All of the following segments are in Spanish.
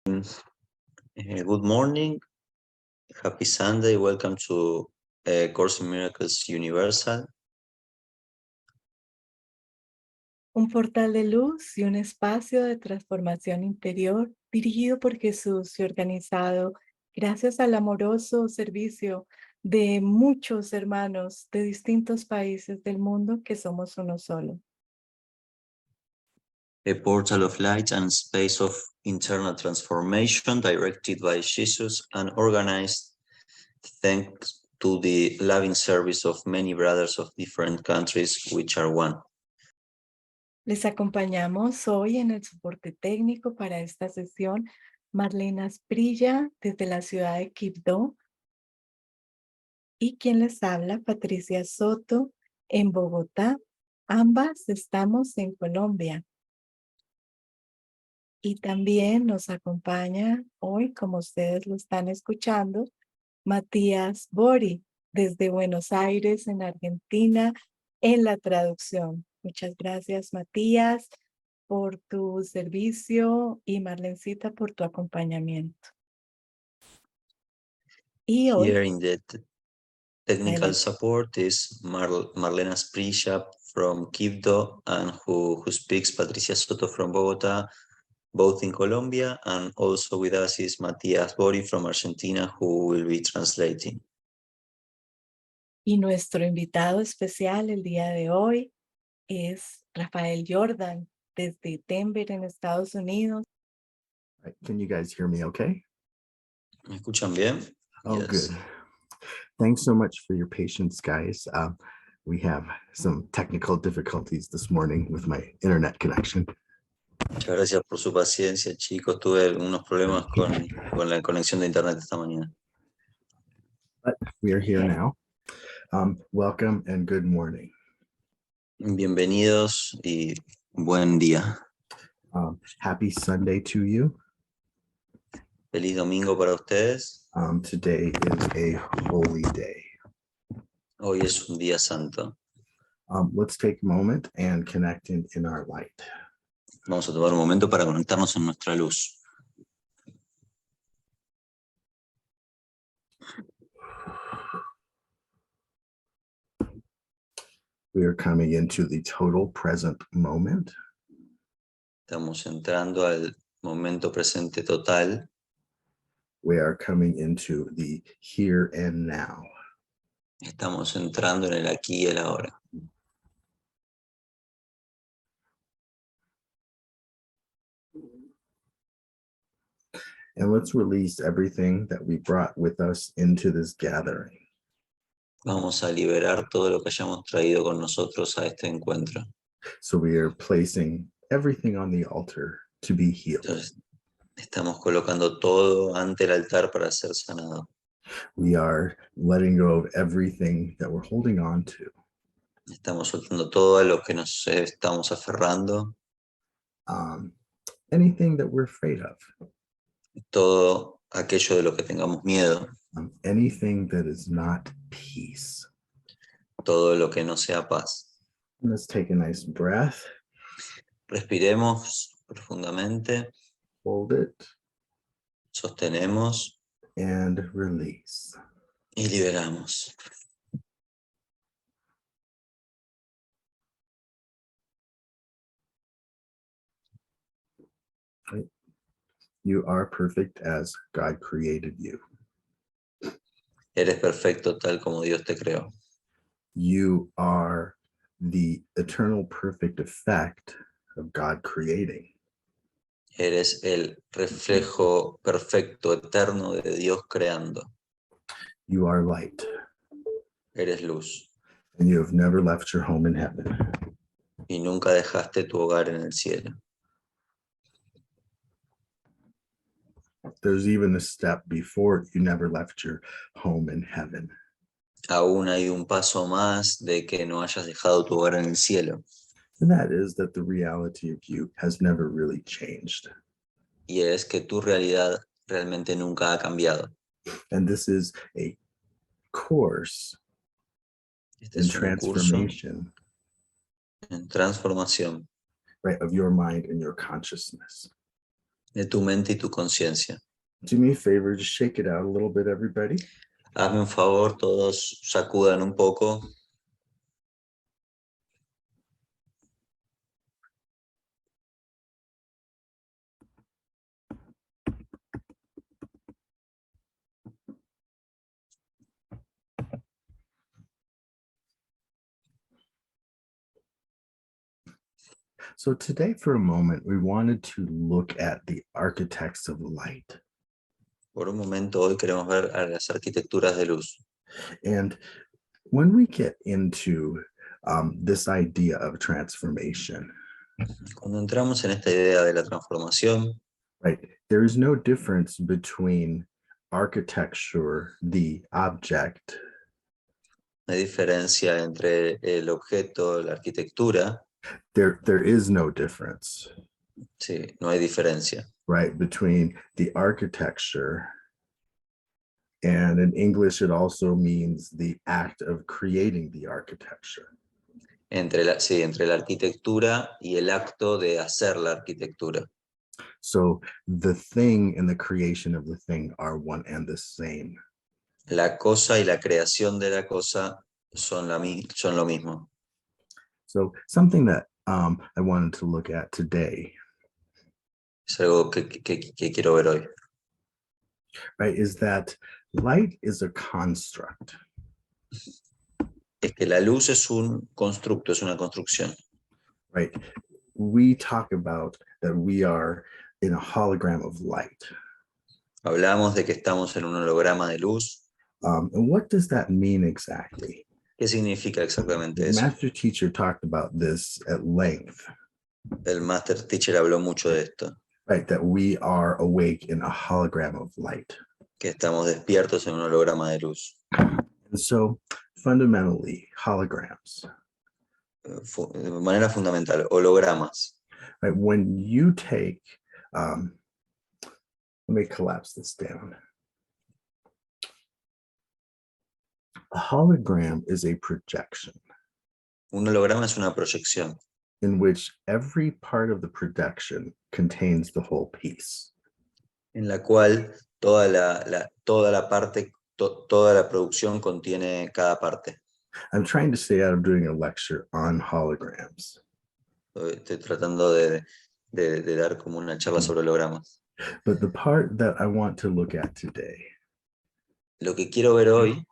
Good morning, happy Sunday, welcome to Course in Miracles Universal. Un portal de luz y un espacio de transformación interior dirigido por Jesús y organizado gracias al amoroso servicio de muchos hermanos de distintos países del mundo que somos uno solo. A portal of light and space of internal transformation directed by Jesus and organized thanks to the loving service of many brothers of different countries which are one. Les acompañamos hoy en el soporte técnico para esta sesión Marlena Asprilla desde la ciudad de Quibdó y quien les habla Patricia Soto en Bogotá. Ambas estamos en Colombia. Y también nos acompaña hoy, como ustedes lo están escuchando, Matías Bori desde Buenos Aires en Argentina en la traducción. Muchas gracias, Matías, por tu servicio y Marlencita por tu acompañamiento. Y hoy, Here in the technical adelante. support is Marlena Sprilla from Quibdó and who speaks Patricia Soto from Bogotá, both in Colombia, and also with us is Matías Bori from Argentina, who will be translating. Y nuestro invitado especial el día de hoy es Raphael Jordan desde Denver en Estados Unidos. Right. Can you guys hear me okay? ¿Me escuchan bien? Oh, Yes. good. Thanks so much for your patience, guys. We have some technical difficulties this morning with my internet connection. Muchas gracias por su paciencia, chicos. Tuve unos problemas con la conexión de internet esta mañana. But we are here now. Welcome and good morning. Bienvenidos y buen día. Happy Sunday to you. Feliz domingo para ustedes. Today is a holy day. Hoy es un día santo. Let's take a moment and connect in our light. Vamos a tomar un momento para conectarnos en nuestra luz. We are coming into the total present moment. Estamos entrando al momento presente total. We are coming into the here and now. Estamos entrando en el aquí y el ahora. And let's release everything that we brought with us into this gathering. Vamos a liberar todo lo que hayamos traído con nosotros a este encuentro. So we are placing everything on the altar to be healed. Entonces, estamos colocando todo ante el altar para ser sanado. We are letting go of everything that we're holding on to. Estamos soltando todo a lo que nos estamos aferrando. Anything that we're afraid of. Todo aquello de lo que tengamos miedo. Anything that is not peace. Todo lo que no sea paz. Let's take a nice breath. Respiremos profundamente. Hold it. Sostenemos. And release. Y liberamos. Right. You are perfect as God created you. Eres perfecto tal como Dios te creó. You are the eternal perfect effect of God creating. Eres el reflejo perfecto, eterno de Dios creando. You are light. Eres luz. And you have never left your home in heaven. Y nunca dejaste tu hogar en el cielo. There's even a step before you never left your home in heaven. Aún hay un paso más de que no hayas dejado tu hogar en el cielo. And that is that the reality of you has never really changed. Y es que tu realidad realmente nunca ha cambiado. And this is a course Este in es un curso transformation, en transformación right, of your mind and your consciousness. de tu mente y tu conciencia. Do me a favor, just shake it out a little bit, everybody. Hazme un favor, todos sacudan un poco. So today, for a moment, we wanted to look at the architects of light. Por un momento hoy queremos ver a las arquitecturas de luz. And when we get into this idea of transformation, Cuando entramos en esta idea de la transformación, right, there is no difference between architecture, the object, no hay diferencia entre el objeto, la arquitectura. there is no difference, Sí, no hay diferencia. right, between the architecture, and in English it also means the act of creating the architecture. Entre la arquitectura y el acto de hacer la arquitectura. So the thing and the creation of the thing are one and the same. La cosa y la creación de la cosa son lo mismo. So something that I wanted to look at today, Es algo que quiero ver hoy. right, is that light is a construct. Es que la luz es un constructo, es una construcción. Right. We talk about that we are in a hologram of light. Hablamos de que estamos en un holograma de luz. And what does that mean exactly? ¿Qué significa exactamente The eso? master teacher talked about this at length. El master teacher habló mucho de esto, Right, that we are awake in a hologram of light. que estamos despiertos en un holograma de luz. And so fundamentally, holograms, De manera fundamental, hologramas. right, when you take, let me collapse this down. A hologram is a projection Un holograma es una proyección in which every part of the projection contains the whole piece. en la cual toda la producción contiene cada parte. I'm trying to stay out of doing a lecture on holograms. Estoy tratando de dar como una charla sobre hologramas. But the part that I want to look at today, Lo que quiero ver hoy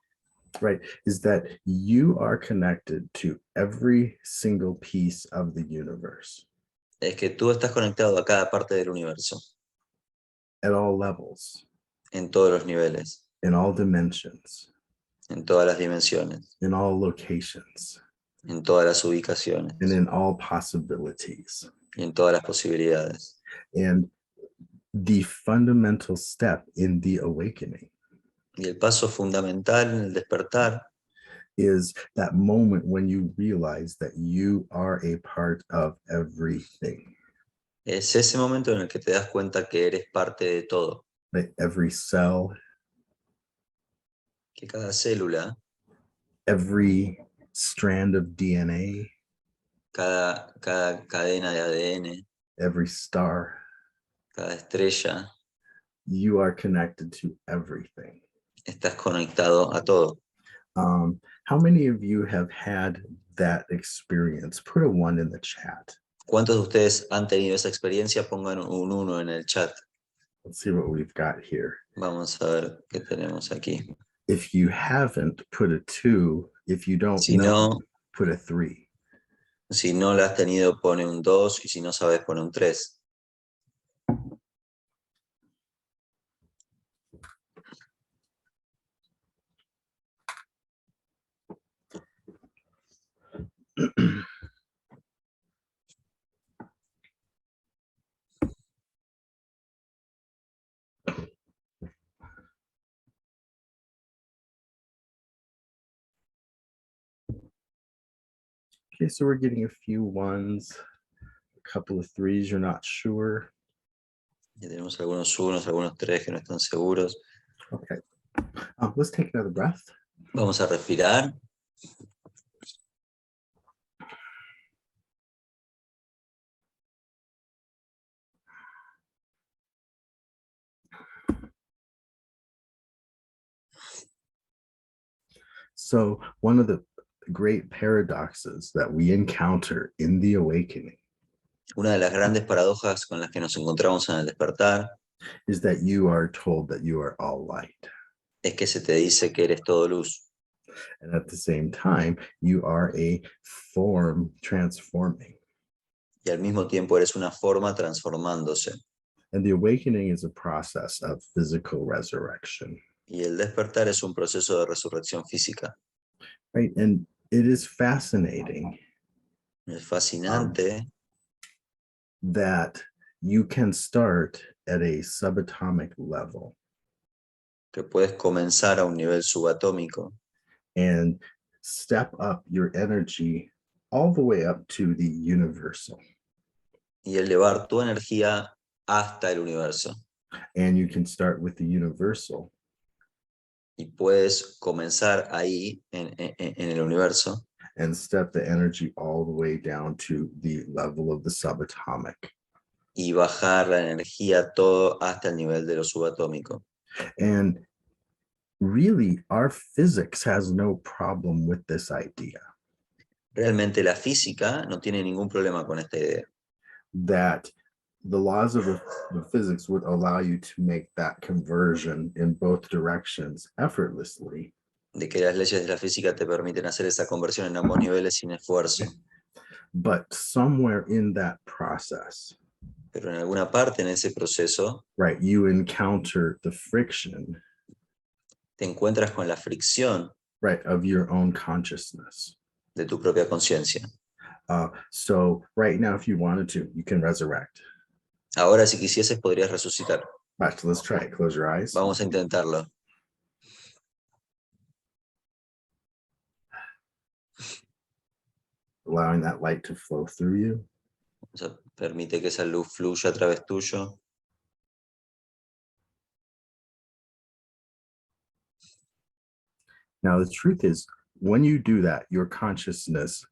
right, is that you are connected to every single piece of the universe es que tú estás conectado a cada parte del universo, at all levels, en todos los niveles, in all dimensions, en todas las dimensiones, in all locations, en todas las ubicaciones and in all possibilities. y en todas las posibilidades. And the fundamental step in the awakening Y el paso fundamental en el despertar is that moment when you realize that you are a part of everything, es ese momento en el que te das cuenta que eres parte de todo, that every cell, que cada célula, every strand of DNA, cada cadena de ADN, every star, cada estrella, you are connected to everything. estás conectado a todo. How many of you have had that experience? Put a 1 in the chat. ¿Cuántos de ustedes han tenido esa experiencia? Pongan un 1 en el chat. Let's see what we've got here. Vamos a ver qué tenemos aquí. If you haven't, put a 2. If you don't Si know, no, put a 3. si no la has tenido, pone un 2, y si no sabes, pone un 3. Okay, so we're getting a few 1s, a couple of 3s, you're not sure. Ya tenemos algunos 1, algunos 3 que no están seguros. Okay, let's take another breath. Vamos a respirar. So one of the great paradoxes that we encounter in the awakening Una de las grandes paradojas con las que nos encontramos en el despertar is that you are told that you are all light. es que se te dice que eres todo luz. And at the same time, you are a form transforming. Y al mismo tiempo eres una forma transformándose. And the awakening is a process of physical resurrection. Y el despertar es un proceso de resurrección física. Right. And it is fascinating Es fascinante that you can start at a subatomic level que puedes comenzar a un nivel subatómico and step up your energy all the way up to the universal. y elevar tu energía hasta el universo. And you can start with the universal Y puedes comenzar ahí en el universo and step the energy all the way down to the level of the subatomic. y bajar la energía todo hasta el nivel de lo subatómico. And really, our physics has no problem with this idea Realmente la física no tiene ningún problema con esta idea. that the laws of the physics would allow you to make that conversion in both directions effortlessly. De que las leyes de la física te permiten hacer esa conversión en ambos niveles sin esfuerzo. But somewhere in that process, Pero en alguna parte en ese proceso right, you encounter the friction, te encuentras con la fricción right, of your own consciousness. de tu propia conciencia. So right now, if you wanted to, you can resurrect. Ahora, si quisieses, podrías resucitar. Right, so let's try it. Close your eyes. Vamos a intentarlo. Allowing that light to flow through you. O sea, permite que esa luz fluya a través tuyo. Now, the truth is, when you do that, your consciousness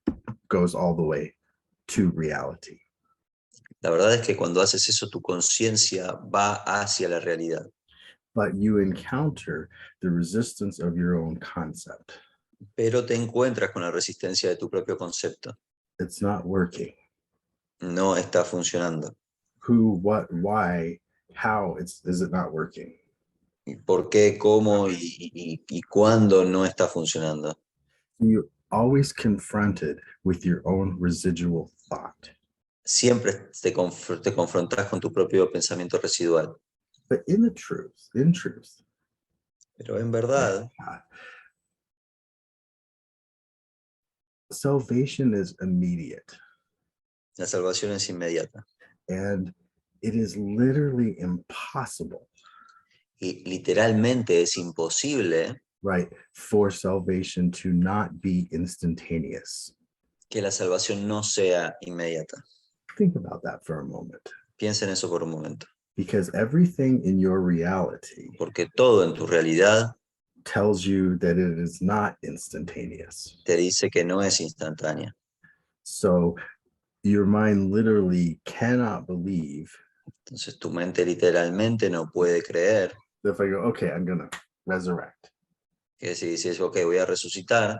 goes all the way to reality. La verdad es que cuando haces eso, tu conciencia va hacia la realidad. But you encounter the resistance of your own concept. Pero te encuentras con la resistencia de tu propio concepto. It's not working. No está funcionando. Who, what, why, how is it not working? ¿Por qué, cómo y cuándo no está funcionando? You're always confronted with your own residual thought. Siempre te confrontas con tu propio pensamiento residual. But in truth, Pero en verdad, salvation is immediate. la salvación es inmediata. And it is literally impossible, Y literalmente es imposible, right, for salvation to not be instantaneous. que la salvación no sea inmediata. Think about that for a moment. Piensa en eso por un momento. Because everything in your reality Porque todo en tu realidad tells you that it is not instantaneous. te dice que no es instantánea. So your mind literally cannot believe Entonces tu mente literalmente no puede creer that if I go, okay, I'm going to resurrect. que si dices, ok, voy a resucitar,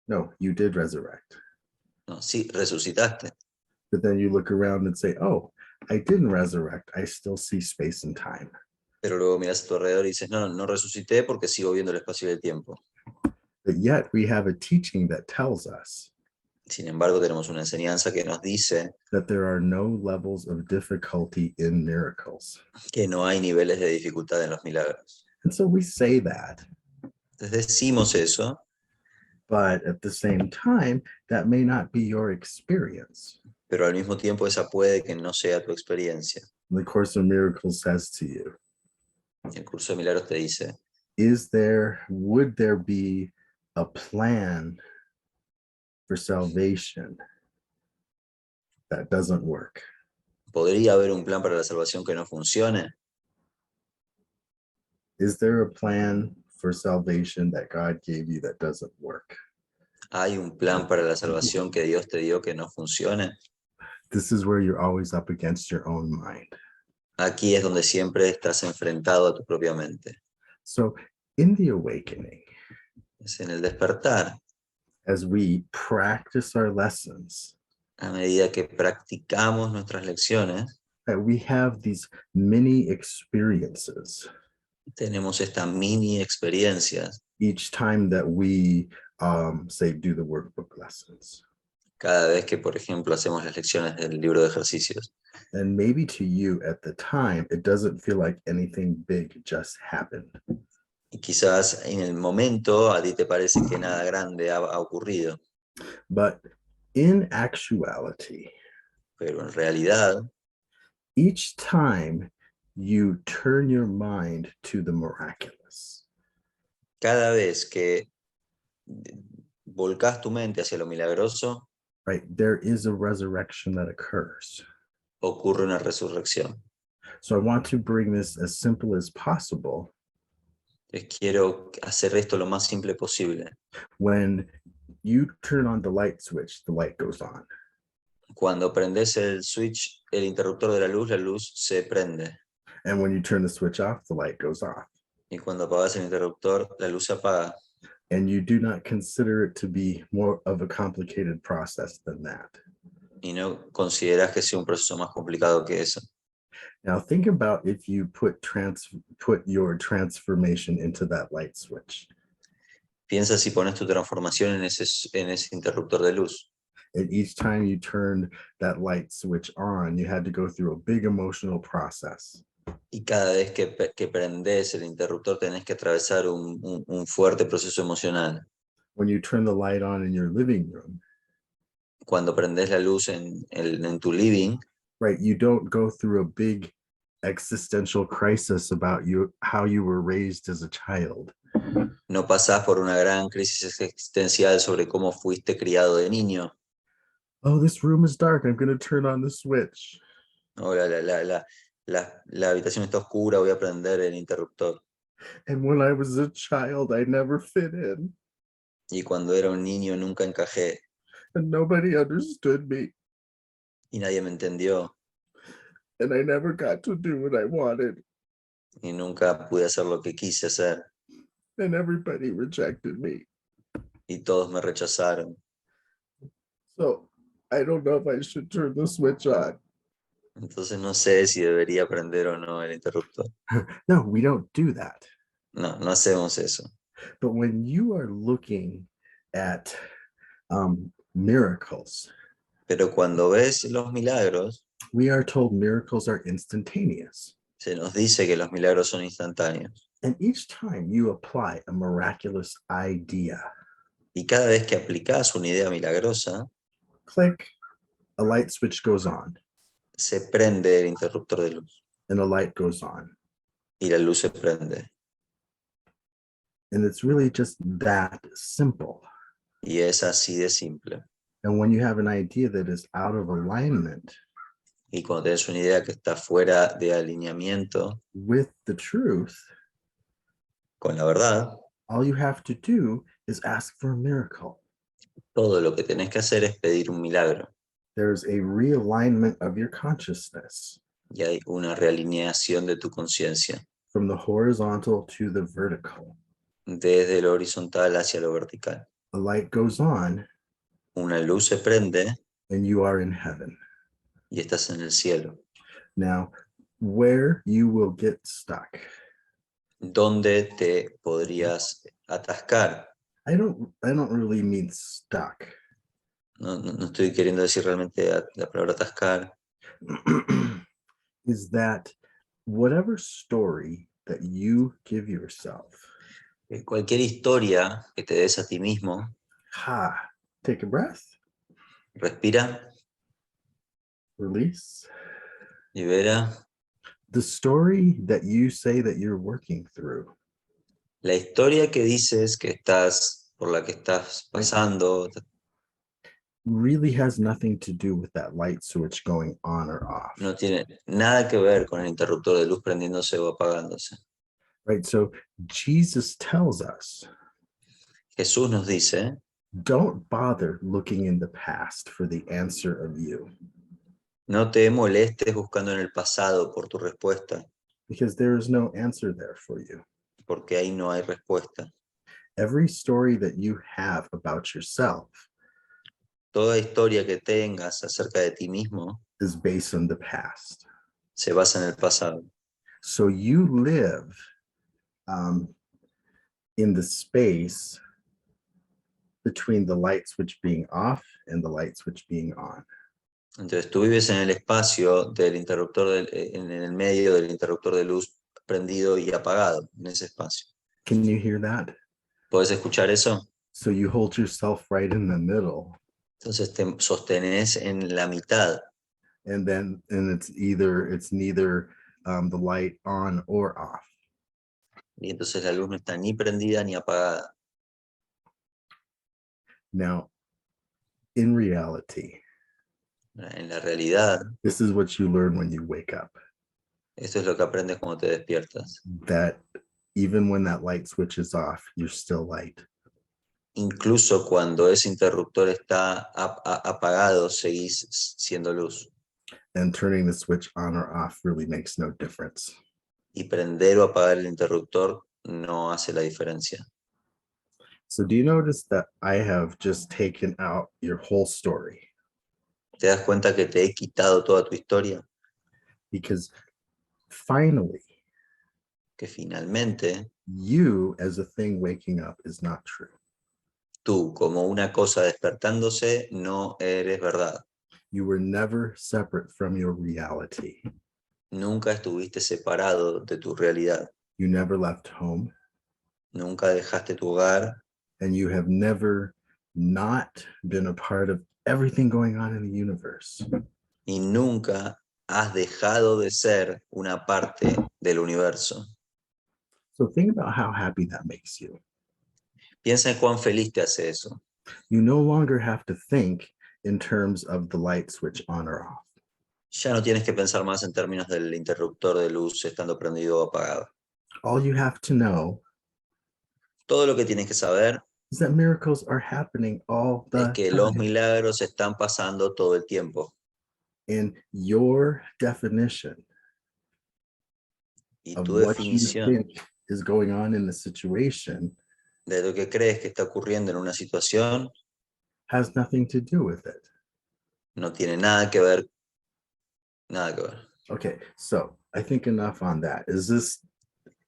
No, you did resurrect. no, sí, resucitaste. But then you look around and say, oh, I didn't resurrect. I still see space and time. Pero luego miras a tu alrededor y dices, no, no resucité porque sigo viendo el espacio y el tiempo. But yet we have a teaching that tells us Sin embargo, tenemos una enseñanza que nos dice that there are no levels of difficulty in miracles. que no hay niveles de dificultad en los milagros. And so we say that, Entonces decimos eso, but at the same time, that may not be your experience. pero al mismo tiempo esa puede que no sea tu experiencia. The Course in Miracles says to you, El curso de milagros te dice, would there be a plan for salvation that doesn't work? ¿podría haber un plan para la salvación que no funcione? Is there a plan for salvation that God gave you that doesn't work? ¿Hay un plan para la salvación que Dios te dio que no funcione? This is where you're always up against your own mind. Aquí es donde siempre estás enfrentado a tu propia mente. So in the awakening, Es en el despertar, as we practice our lessons, a medida que practicamos nuestras lecciones, that we have these mini experiences tenemos estas mini experiencias each time that we say do the workbook lessons. cada vez que, por ejemplo, hacemos las lecciones del libro de ejercicios. And maybe to you at the time, it doesn't feel like anything big just happened. Y quizás en el momento a ti te parece que nada grande ha ocurrido, But in actuality, pero en realidad, each time you turn your mind to the miraculous, cada vez que volcas tu mente hacia lo milagroso, right, there is a resurrection that occurs. ocurre una resurrección. So I want to bring this as simple as possible. Les quiero hacer esto lo más simple posible. When you turn on the light switch, the light goes on. Cuando prendes el switch, el interruptor de la luz se prende. And when you turn the switch off, the light goes off. Y cuando apagas el interruptor, la luz se apaga. And you do not consider it to be more of a complicated process than that. Y no consideras que sea un proceso más complicado que eso. Now think about if you put your transformation into that light switch. Piensa si pones tu transformación en ese interruptor de luz. And each time you turned that light switch on, you had to go through a big emotional process. Y cada vez que prendes el interruptor tenés que atravesar un fuerte proceso emocional. When you turn the light on in your living room, Cuando prendes la luz en tu living, right, you don't go through a big existential crisis about how you were raised as a child. no pasás por una gran crisis existencial sobre cómo fuiste criado de niño. Oh, this room is dark. I'm going to turn on the switch. Oh, la habitación está oscura, voy a prender el interruptor. And when I was a child, I never fit in. Y cuando era un niño nunca encajé And nobody understood me. y nadie me entendió And I never got to do what I wanted. y nunca pude hacer lo que quise hacer And everybody rejected me. y todos me rechazaron. So I don't know if I should turn the switch on. Entonces no sé si debería prender o no el interruptor. No, we don't do that. No, no hacemos eso. But when you are looking at miracles, Pero cuando ves los milagros, we are told miracles are instantaneous. se nos dice que los milagros son instantáneos. And each time you apply a miraculous idea, Y cada vez que aplicas una idea milagrosa, click, a light switch goes on, se prende el interruptor de luz and a light goes on. y la luz se prende. And it's really just that simple. Y es así de simple. And when you have an idea that is out of alignment Y cuando tenés una idea que está fuera de alineamiento with the truth, con la verdad, all you have to do is ask for a miracle. todo lo que tenés que hacer es pedir un milagro. There's a realignment of your consciousness Y hay una realineación de tu conciencia, from the horizontal to the vertical. desde lo horizontal hacia lo vertical. A light goes on Una luz se prende and you are in heaven. y estás en el cielo. Now, where you will get stuck. ¿Dónde te podrías atascar? I don't really mean stuck. No estoy queriendo decir realmente la palabra atascar. Is that whatever story that you give yourself, Cualquier historia que te des a ti mismo, take a breath, respira, release. libera. The story that you say that you're working through, La historia que dices por la que estás pasando, really has nothing to do with that light switch going on or off. no tiene nada que ver con el interruptor de luz prendiéndose o apagándose. Right? So Jesus tells us, Jesús nos dice, don't bother looking in the past for the answer of you, no te molestes buscando en el pasado por tu respuesta, because there is no answer there for you. porque ahí no hay respuesta. Every story that you have about yourself Toda historia que tengas acerca de ti mismo is based on the past. se basa en el pasado. So you live in the space between the light switch being off and the light switch being on. Entonces tú vives en el espacio del interruptor, en el medio del interruptor de luz prendido y apagado, en ese espacio. Can you hear that? ¿Puedes escuchar eso? So you hold yourself right in the middle, Entonces te sostenés en la mitad. and it's neither the light on or off. Y entonces la luz no está ni prendida ni apagada. Now, in reality, En la realidad, this is what you learn when you wake up, esto es lo que aprendes cuando te despiertas. that even when that light switch is off, you're still light. Incluso cuando ese interruptor está apagado, seguís siendo luz. And turning the switch on or off really makes no difference. Y prender o apagar el interruptor no hace la diferencia. So do you notice that I have just taken out your whole story? ¿Te das cuenta que te he quitado toda tu historia? Because finally, Que finalmente you as a thing waking up is not true. tú, como una cosa despertándose, no eres verdad. You were never separate from your reality. Nunca estuviste separado de tu realidad. You never left home, Nunca dejaste tu hogar and you have never not been a part of everything going on in the universe. y nunca has dejado de ser una parte del universo. So think about how happy that makes you. Piensa en cuán feliz te hace eso. You no longer have to think in terms of the light switch on or off. Ya no tienes que pensar más en términos del interruptor de luz estando prendido o apagado. All you have to know Todo lo que tienes que saber is that miracles are happening all es the que los time. milagros están pasando todo el tiempo. And your definition Y of tu what you definición think is going on in the situation de lo que crees que está ocurriendo en una situación has nothing to do with it. no tiene nada que ver. Nada que ver. Okay, so I think enough on that.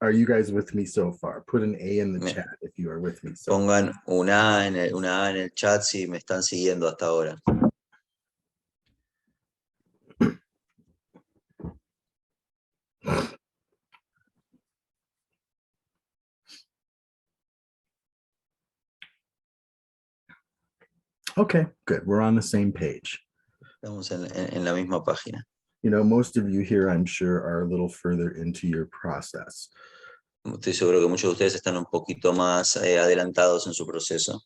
Are you guys with me so far? Put an A in the Me- chat if you are with me so far. Pongan una A en el chat si me están siguiendo hasta ahora. Okay, good. We're on the same page. Estamos en la misma página. You know, most of you here, I'm sure, are a little further into your process. Estoy seguro que muchos de ustedes están un poquito más adelantados en su proceso.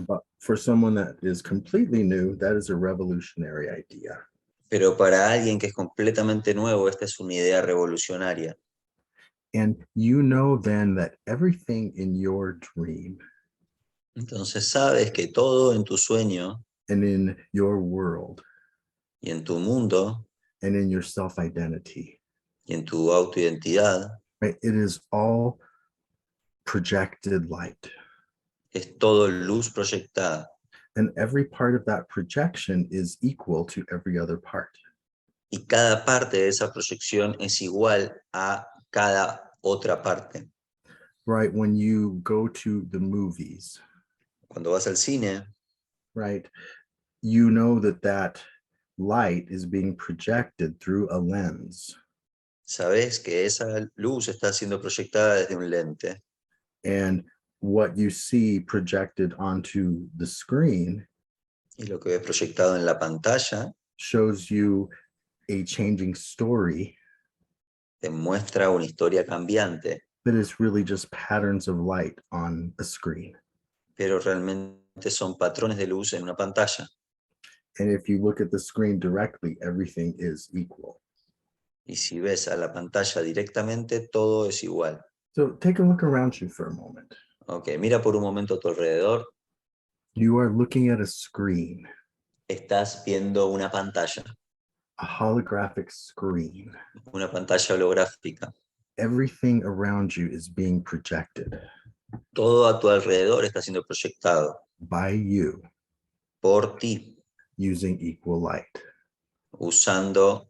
But for someone that is completely new, that is a revolutionary idea. Pero para alguien que es completamente nuevo, esta es una idea revolucionaria. And you know then that everything in your dream Entonces sabes que todo en tu sueño and in your world y en tu mundo and in your self-identity, y en tu autoidentidad right? It is all projected light. es todo luz proyectada. And every part of that projection is equal to every other part. Y cada parte de esa proyección es igual a cada otra parte. Right? When you go to the movies, Cuando vas al cine, right? You know that light is being projected through a lens. sabes que esa luz está siendo proyectada desde un lente. And what you see projected onto the screen Y lo que ves proyectado en la pantalla shows you a changing story te muestra una historia cambiante, that is really just patterns of light on a screen. pero realmente son patrones de luz en una pantalla. And if you look at the screen directly, everything is equal. Y si ves a la pantalla directamente, todo es igual. So take a look around you for a moment. Ok, mira por un momento a tu alrededor. You are looking at a screen, Estás viendo una pantalla, a holographic screen. una pantalla holográfica. Everything around you is being projected. Todo a tu alrededor está siendo proyectado by you por ti, using equal light. usando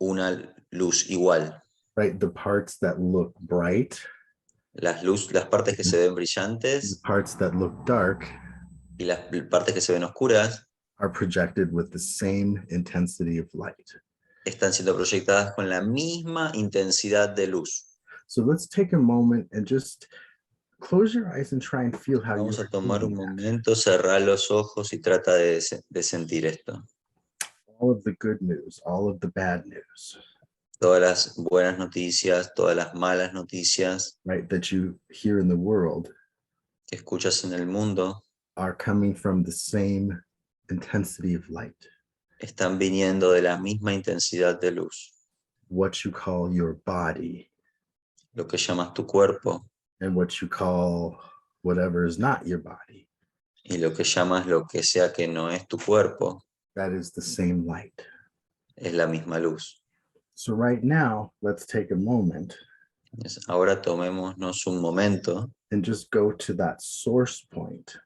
una luz igual. Right? The parts that look bright, Las partes que se ven the brillantes parts that look dark y las partes que se ven oscuras are projected with the same intensity of light. están siendo proyectadas con la misma intensidad de luz. So let's take a moment and just close your eyes and try and feel how Vamos you're a tomar un feeling that. momento, cerrar los ojos y trata de sentir esto. All of the good news, all of the bad news, Todas las buenas noticias, todas las malas noticias right, that you hear in the world que escuchas en el mundo are coming from the same intensity of light. están viniendo de la misma intensidad de luz. What you call your body Lo que llamas tu cuerpo and what you call whatever is not your body, y lo que llamas lo que sea que no es tu cuerpo that is the same light. es la misma luz. So right now, let's take a moment Ahora tomémonos un momento and just go to that source point,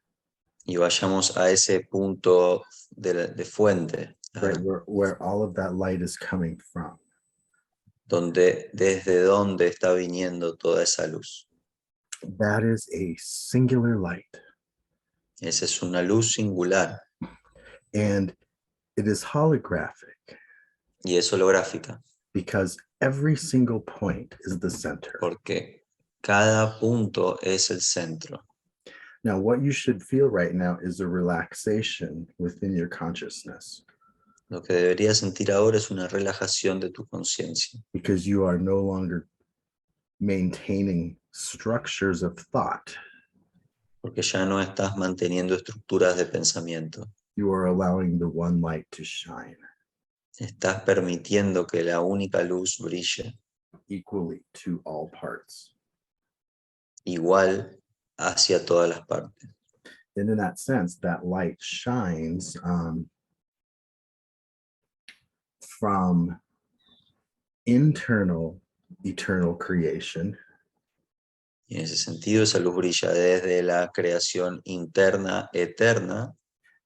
y vayamos a ese punto de fuente, right, where all of that light is coming from. desde donde está viniendo toda esa luz. That is a singular light, Esa es una luz singular and it is holographic y es holográfica because every single point is the center. porque cada punto es el centro. Now, what you should feel right now is a relaxation within your consciousness Lo que deberías sentir ahora es una relajación de tu conciencia, because you are no longer maintaining structures of thought. porque ya no estás manteniendo estructuras de pensamiento. You are allowing the one light to shine Estás permitiendo que la única luz brille equally to all parts. igual hacia todas las partes. And in that sense, that light shines from internal eternal creation Y en ese sentido, esa luz brilla desde la creación interna eterna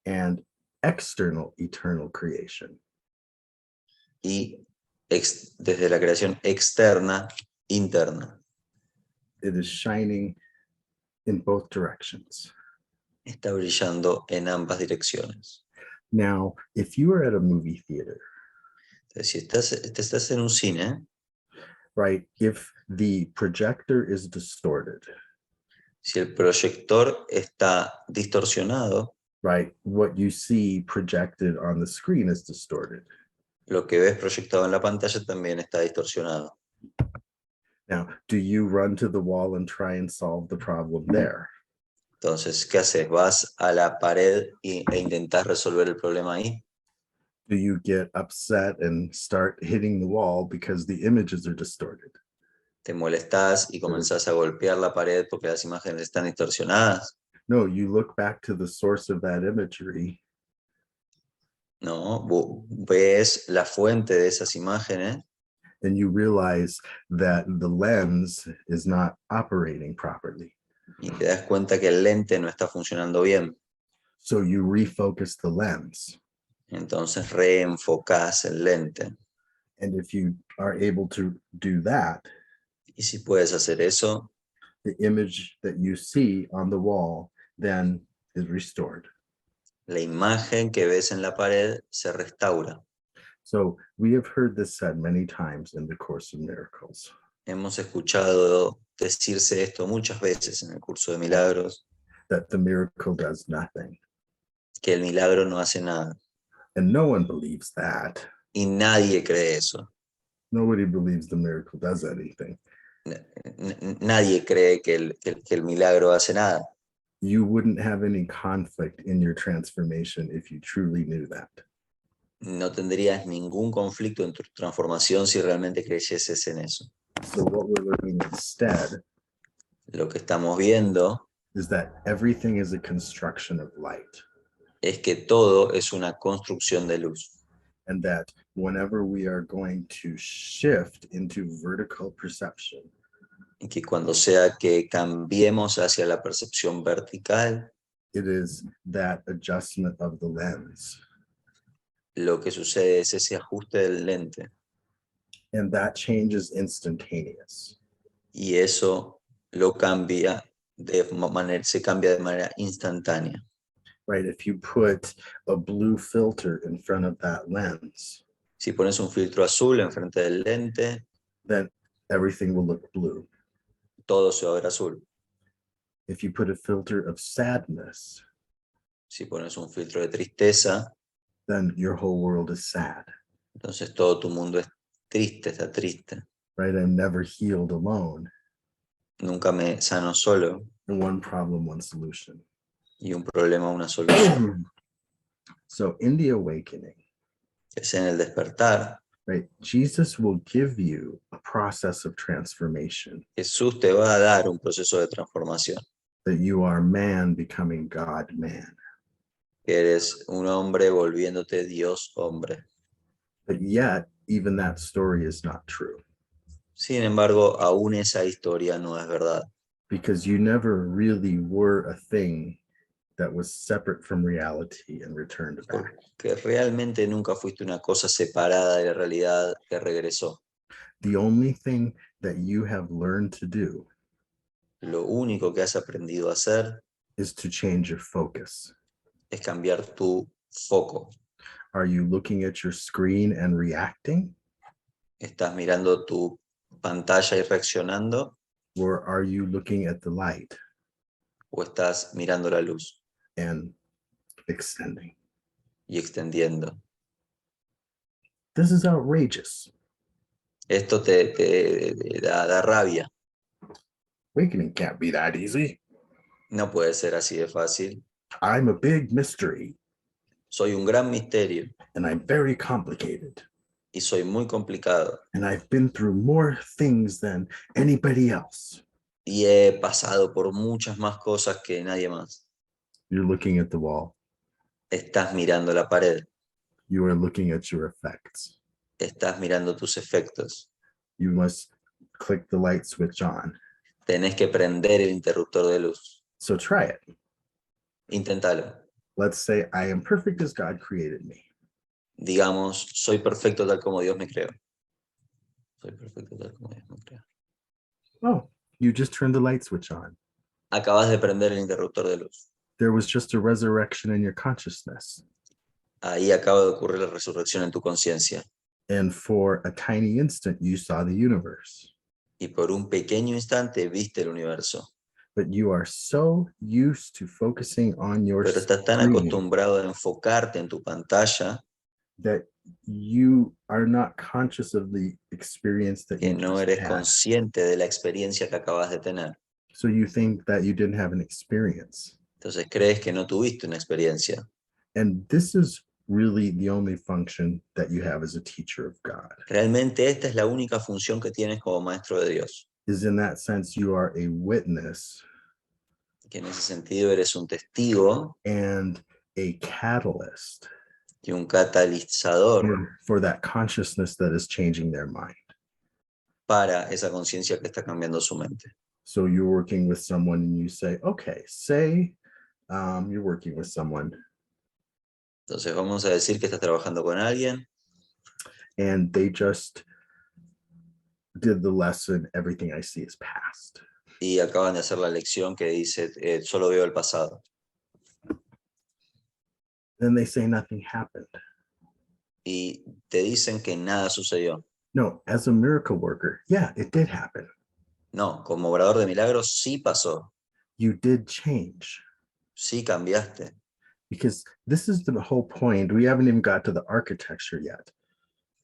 and external eternal creation. y desde la creación externa interna. It is shining in both directions. Está brillando en ambas direcciones. Now, if you are at a movie theater, Entonces, si estás en un cine, right, if the projector is distorted, si el proyector está distorsionado, right, what you see projected on the screen is distorted. lo que ves proyectado en la pantalla también está distorsionado. Now, do you run to the wall and try and solve the problem there? Entonces, ¿qué haces? ¿Vas a la pared e intentás resolver el problema ahí? Do you get upset and start hitting the wall because the images are distorted? ¿Te molestás y comenzás a golpear la pared porque las imágenes están distorsionadas? No, you look back to the source of that imagery No, ves la fuente de esas imágenes and you realize that the lens is not operating properly. y te das cuenta que el lente no está funcionando bien. So you refocus the lens. Entonces reenfocás el lente. And if you are able to do that, Y si puedes hacer eso, the image that you see on the wall then is restored. la imagen que ves en la pared se restaura. So we have heard this said many times in the Course of Miracles, Hemos escuchado decirse esto muchas veces en el curso de milagros, that the miracle does nothing. que el milagro no hace nada. And no one believes that. Y nadie cree eso. Nobody believes the miracle does anything. Nadie cree que el milagro hace nada. You wouldn't have any conflict in your transformation if you truly knew that. No tendrías ningún conflicto en tu transformación si realmente creyeses en eso. So what we're learning instead Lo que estamos viendo is that everything is a construction of light, es que todo es una construcción de luz. and that whenever we are going to shift into vertical perception, Y que cuando sea que cambiemos hacia la percepción vertical, it is that adjustment of the lens. lo que sucede es ese ajuste del lente. And that change is instantaneous. Y eso lo cambia se cambia de manera instantánea. Right? If you put a blue filter in front of that lens, Si pones un filtro azul enfrente del lente, then everything will look blue. todo se va a ver azul. If you put a filter of sadness, Si pones un filtro de tristeza, then your whole world is sad. entonces todo tu mundo es triste, está triste. Right? I'm never healed alone. Nunca me sano solo. One problem, one solution. Y un problema, una solución. So in the awakening, Es en el despertar. right, Jesus will give you a process of transformation, Jesús te va a dar un proceso de transformación. that you are man becoming God man. Que eres un hombre volviéndote Dios hombre. But yet, even that story is not true, Sin embargo, aún esa historia no es verdad. because you never really were a thing that was separate from reality and returned back. Que realmente nunca fuiste una cosa separada de la realidad que regresó. The only thing that you have learned to do Lo único que has aprendido a hacer is to change your focus. es cambiar tu foco. Are you looking at your screen and reacting? ¿Estás mirando tu pantalla y reaccionando? Or are you looking at the light ¿O estás mirando la luz and extending? y extendiendo? This is outrageous. Esto te da rabia. Awakening can't be that easy. No puede ser así de fácil. I'm a big mystery Soy un gran misterio and I'm very complicated. y soy muy complicado. And I've been through more things than anybody else. Y he pasado por muchas más cosas que nadie más. You're looking at the wall. Estás mirando la pared. You are looking at your effects. Estás mirando tus efectos. You must click the light switch on. Tenés que prender el interruptor de luz. So try it. Inténtalo. Let's say I am perfect as God created me. Digamos, soy perfecto tal como Dios me creó. Soy perfecto tal como Dios me creó. Oh, you just turned the light switch on. Acabas de prender el interruptor de luz. There was just a resurrection in your consciousness. Ahí acaba de ocurrir la resurrección en tu conciencia. And for a tiny instant, you saw the universe. Y por un pequeño instante viste el universo. But you are so used to focusing on your Pero estás tan screen acostumbrado a enfocarte en tu pantalla that you are not conscious of the experience that que you no just eres had. consciente de la experiencia que acabas de tener. So you think that you didn't have an experience. Entonces crees que no tuviste una experiencia. And this is really the only function that you have as a teacher of God. Realmente esta es la única función que tienes como maestro de Dios. Is in that sense, you are a witness Que en ese sentido eres un testigo and a catalyst y un catalizador for that consciousness that is changing their mind. para esa conciencia que está cambiando su mente. So you're working with someone and you say, okay, say you're working with someone Entonces vamos a decir que estás trabajando con alguien and they just did the lesson, everything I see is past. y acaban de hacer la lección que dice, solo veo el pasado. Then they say nothing happened. Y te dicen que nada sucedió. No, as a miracle worker, yeah, it did happen. No, como obrador de milagros sí pasó, You did change. sí cambiaste. Because this is the whole point. We haven't even got to the architecture yet.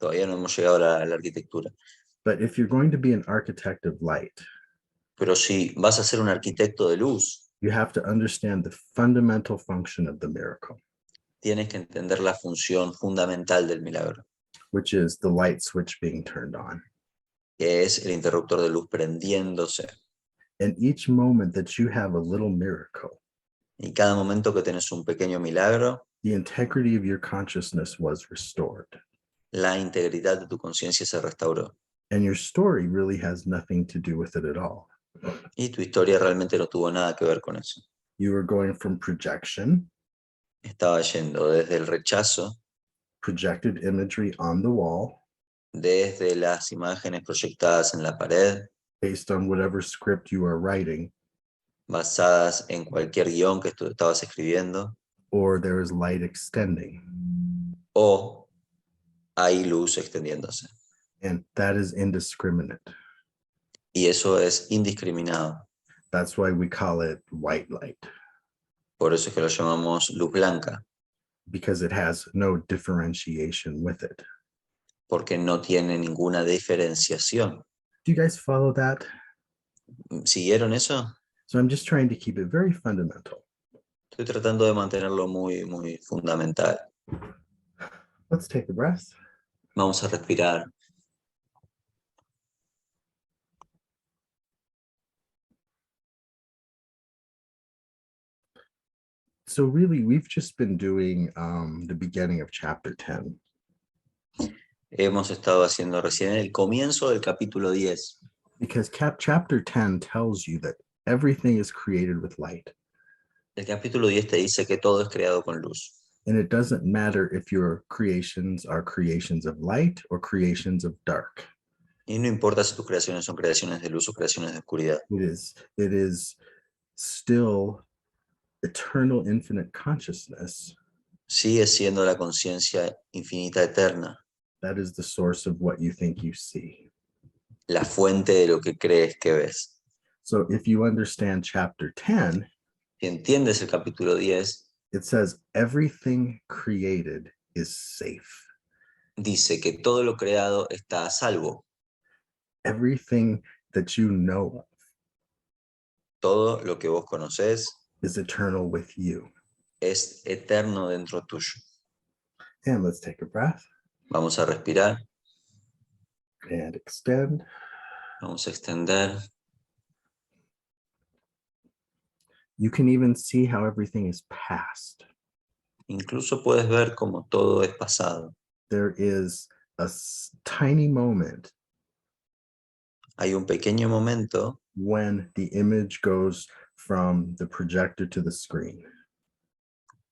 Todavía no hemos llegado a la arquitectura. But if you're going to be an architect of light, Pero si vas a ser un arquitecto de luz, you have to understand the fundamental function of the miracle, tienes que entender la función fundamental del milagro, which is the light switch being turned on. que es el interruptor de luz prendiéndose. And each moment that you have a little miracle, Y cada momento que tenés un pequeño milagro, the integrity of your consciousness was restored. la integridad de tu conciencia se restauró. And your story really has nothing to do with it at all. Y tu historia realmente no tuvo nada que ver con eso. You were going from projection, Estaba yendo desde el rechazo, projected imagery on the wall, desde las imágenes proyectadas en la pared, based on whatever script you are writing, basadas en cualquier guión que tú estabas escribiendo, or there is light extending. o hay luz extendiéndose. And that is indiscriminate. Y eso es indiscriminado. That's why we call it white light, Por eso es que lo llamamos luz blanca, because it has no differentiation with it. porque no tiene ninguna diferenciación. Do you guys follow that? ¿Siguieron eso? So I'm just trying to keep it very fundamental. Estoy tratando de mantenerlo muy, muy fundamental. Let's take a breath. Vamos a respirar. So really, we've just been doing the beginning of chapter 10. Hemos estado haciendo recién el comienzo del capítulo 10. Because chapter 10 tells you that everything is created with light. El capítulo 10 te dice que todo es creado con luz. And it doesn't matter if your creations are creations of light or creations of dark. Y no importa si tus creaciones son creaciones de luz o creaciones de oscuridad. It is still eternal infinite consciousness. Sigue siendo la conciencia infinita eterna, That is the source of what you think you see. la fuente de lo que crees que ves. So if you understand chapter 10, Si entiendes el capítulo 10, it says everything created is safe. dice que todo lo creado está a salvo. Everything that you know of Todo lo que vos conocés is eternal with you. es eterno dentro tuyo. And let's take a breath Vamos a respirar, and extend. vamos a extender. You can even see how everything is past. Incluso puedes ver cómo todo es pasado. There is a tiny moment Hay un pequeño momento when the image goes from the projector to the screen.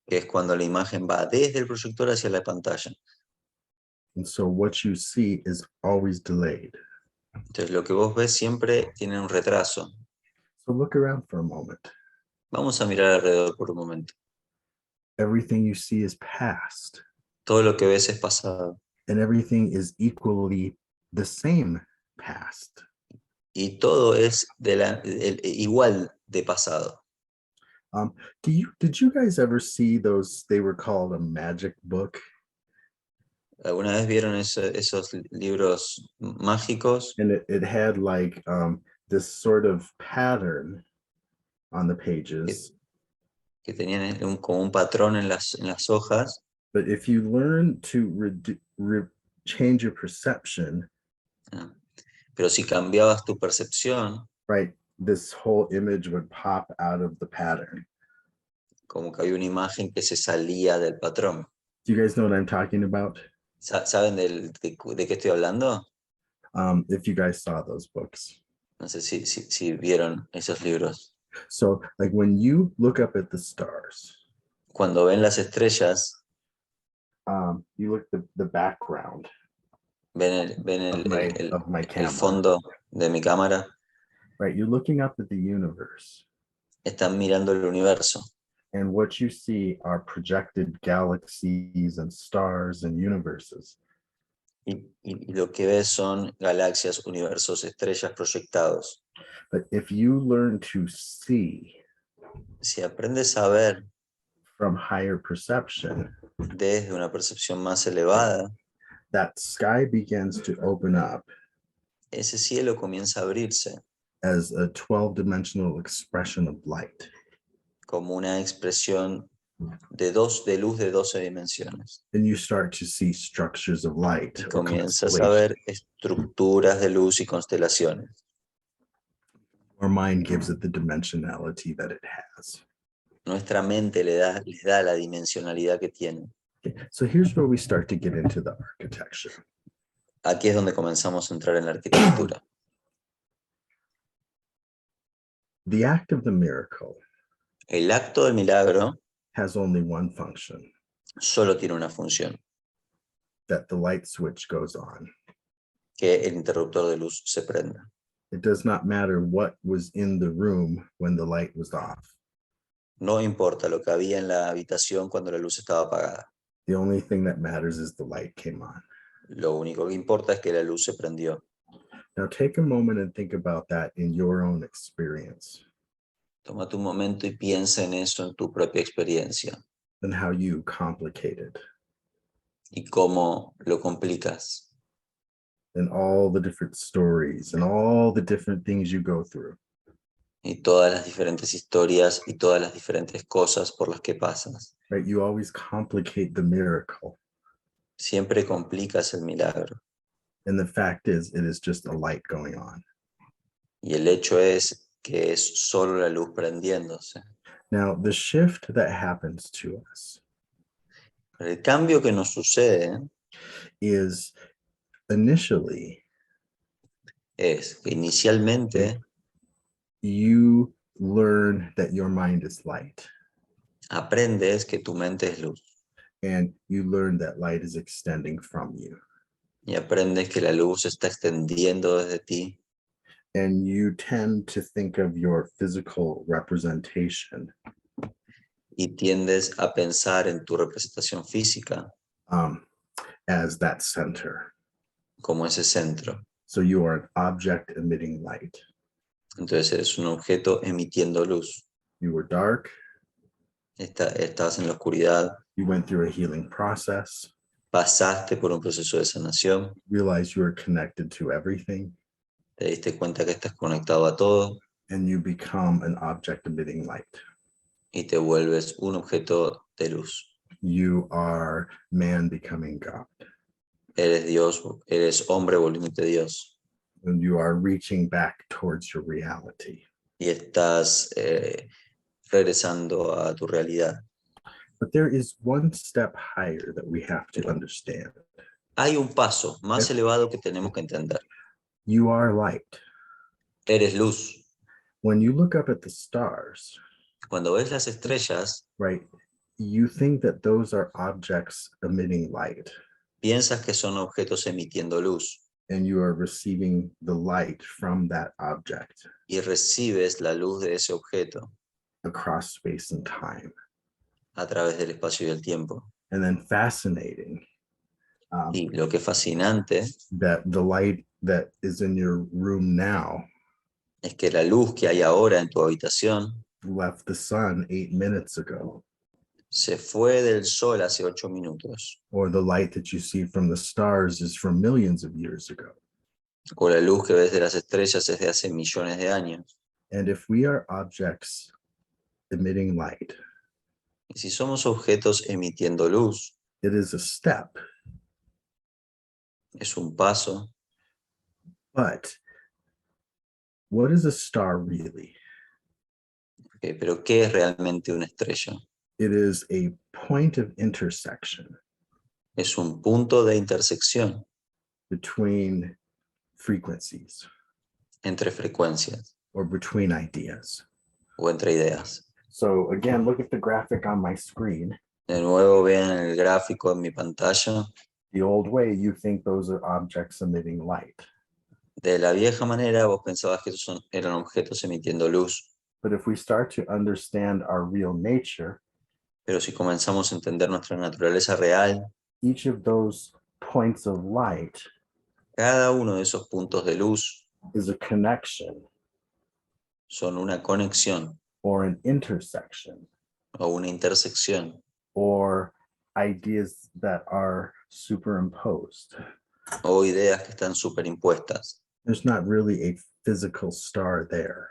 que es cuando la imagen va desde el proyector hacia la pantalla. And so what you see is always delayed. Entonces lo que vos ves siempre tiene un retraso. So look around for a moment. Vamos a mirar alrededor por un momento. Everything you see is past, Todo lo que ves es pasado. and everything is equally the same past. Y todo es igual de pasado. Did you guys ever see those? They were called a magic book. ¿Alguna vez vieron esos libros mágicos? And it had like this sort of pattern on the pages. Que tenían como un patrón en las hojas. But if you learn to change your perception, pero si cambiabas tu percepción, right, this whole image would pop out of the pattern. Como que había una imagen que se salía del patrón. Do you guys know what I'm talking about? ¿Saben de qué estoy hablando? If you guys saw those books. No sé si vieron esos libros. So like when you look up at the stars, Cuando ven las estrellas, you look at the background ven of my el camera. fondo de mi cámara, Right, you're looking up at the universe. están mirando el universo. And what you see are projected galaxies and stars and universes. Y lo que ves son galaxias, universos, estrellas proyectados. But if you learn to see Si aprendes a ver from higher perception, desde una percepción más elevada, that sky begins to open up ese cielo comienza a abrirse as a 12-dimensional expression of light. como una expresión de luz de 12 dimensiones. Then you start to see structures of light. Y or comienzas a ver estructuras de luz y constelaciones. Our mind gives it the dimensionality that it has. Nuestra mente les da la dimensionalidad que tiene. Okay, so here's where we start to get into the architecture. Aquí es donde comenzamos a entrar en la arquitectura. The act of the miracle El acto del milagro has only one function, solo tiene una función, that the light switch goes on. que el interruptor de luz se prenda. It does not matter what was in the room when the light was off. No importa lo que había en la habitación cuando la luz estaba apagada. The only thing that matters is the light came on. Lo único que importa es que la luz se prendió. Now take a moment and think about that in your own experience Tómate un momento y piensa en eso en tu propia experiencia and how you complicate it y cómo lo complicas and all the different stories and all the different things you go through. y todas las diferentes historias y todas las diferentes cosas por las que pasas. Right? You always complicate the miracle. Siempre complicas el milagro. And the fact is, it is just a light going on. Y el hecho es que es solo la luz prendiéndose. Now, the shift that happens to us Pero el cambio que nos sucede is initially es que inicialmente you learn that your mind is light, aprendes que tu mente es luz and you learn that light is extending from you. y aprendes que la luz se está extendiendo desde ti And you tend to think of your physical representation y tiendes a pensar en tu representación física as that center. como ese centro. So you are an object emitting light. Entonces eres un objeto emitiendo luz. You were dark. Estás en la oscuridad, You went through a healing process. pasaste por un proceso de sanación, Realized you were connected to everything. te diste cuenta que estás conectado a todo And you become an object emitting light. y te vuelves un objeto de luz. You are man becoming God. Eres Dios, eres hombre volviéndote Dios And you are reaching back towards your reality. y estás regresando a tu realidad. But there is one step higher that we have to understand. Hay un paso más elevado que tenemos que entender. You are light. Eres luz. When you look up at the stars, Cuando ves las estrellas, right, you think that those are objects emitting light, piensas que son objetos emitiendo luz and you are receiving the light from that object y recibes la luz de ese objeto across space and time. a través del espacio y el tiempo. And then fascinating, Y lo que es fascinante that the light that is in your room now es que la luz que hay ahora en tu habitación left the sun 8 minutes ago, se fue del sol hace 8 minutos. or the light that you see from the stars is from millions of years ago. O la luz que ves de las estrellas es de hace millones de años. And if we are objects emitting light, Y si somos objetos emitiendo luz, it is a step, es un paso. but what is a star really? Pero ¿qué es realmente una estrella? It is a point of intersection Es un punto de intersección between frequencies entre frecuencias or between ideas. o entre ideas. So again, look at the graphic on my screen. De nuevo, vean el gráfico en mi pantalla. The old way, you think those are objects emitting light. De la vieja manera, vos pensabas que esos eran objetos emitiendo luz. But if we start to understand our real nature, Pero si comenzamos a entender nuestra naturaleza real, each of those points of light cada uno de esos puntos de luz is a connection son una conexión or an intersection o una intersección or ideas that are superimposed. o ideas que están superimpuestas. There's not really a physical star there.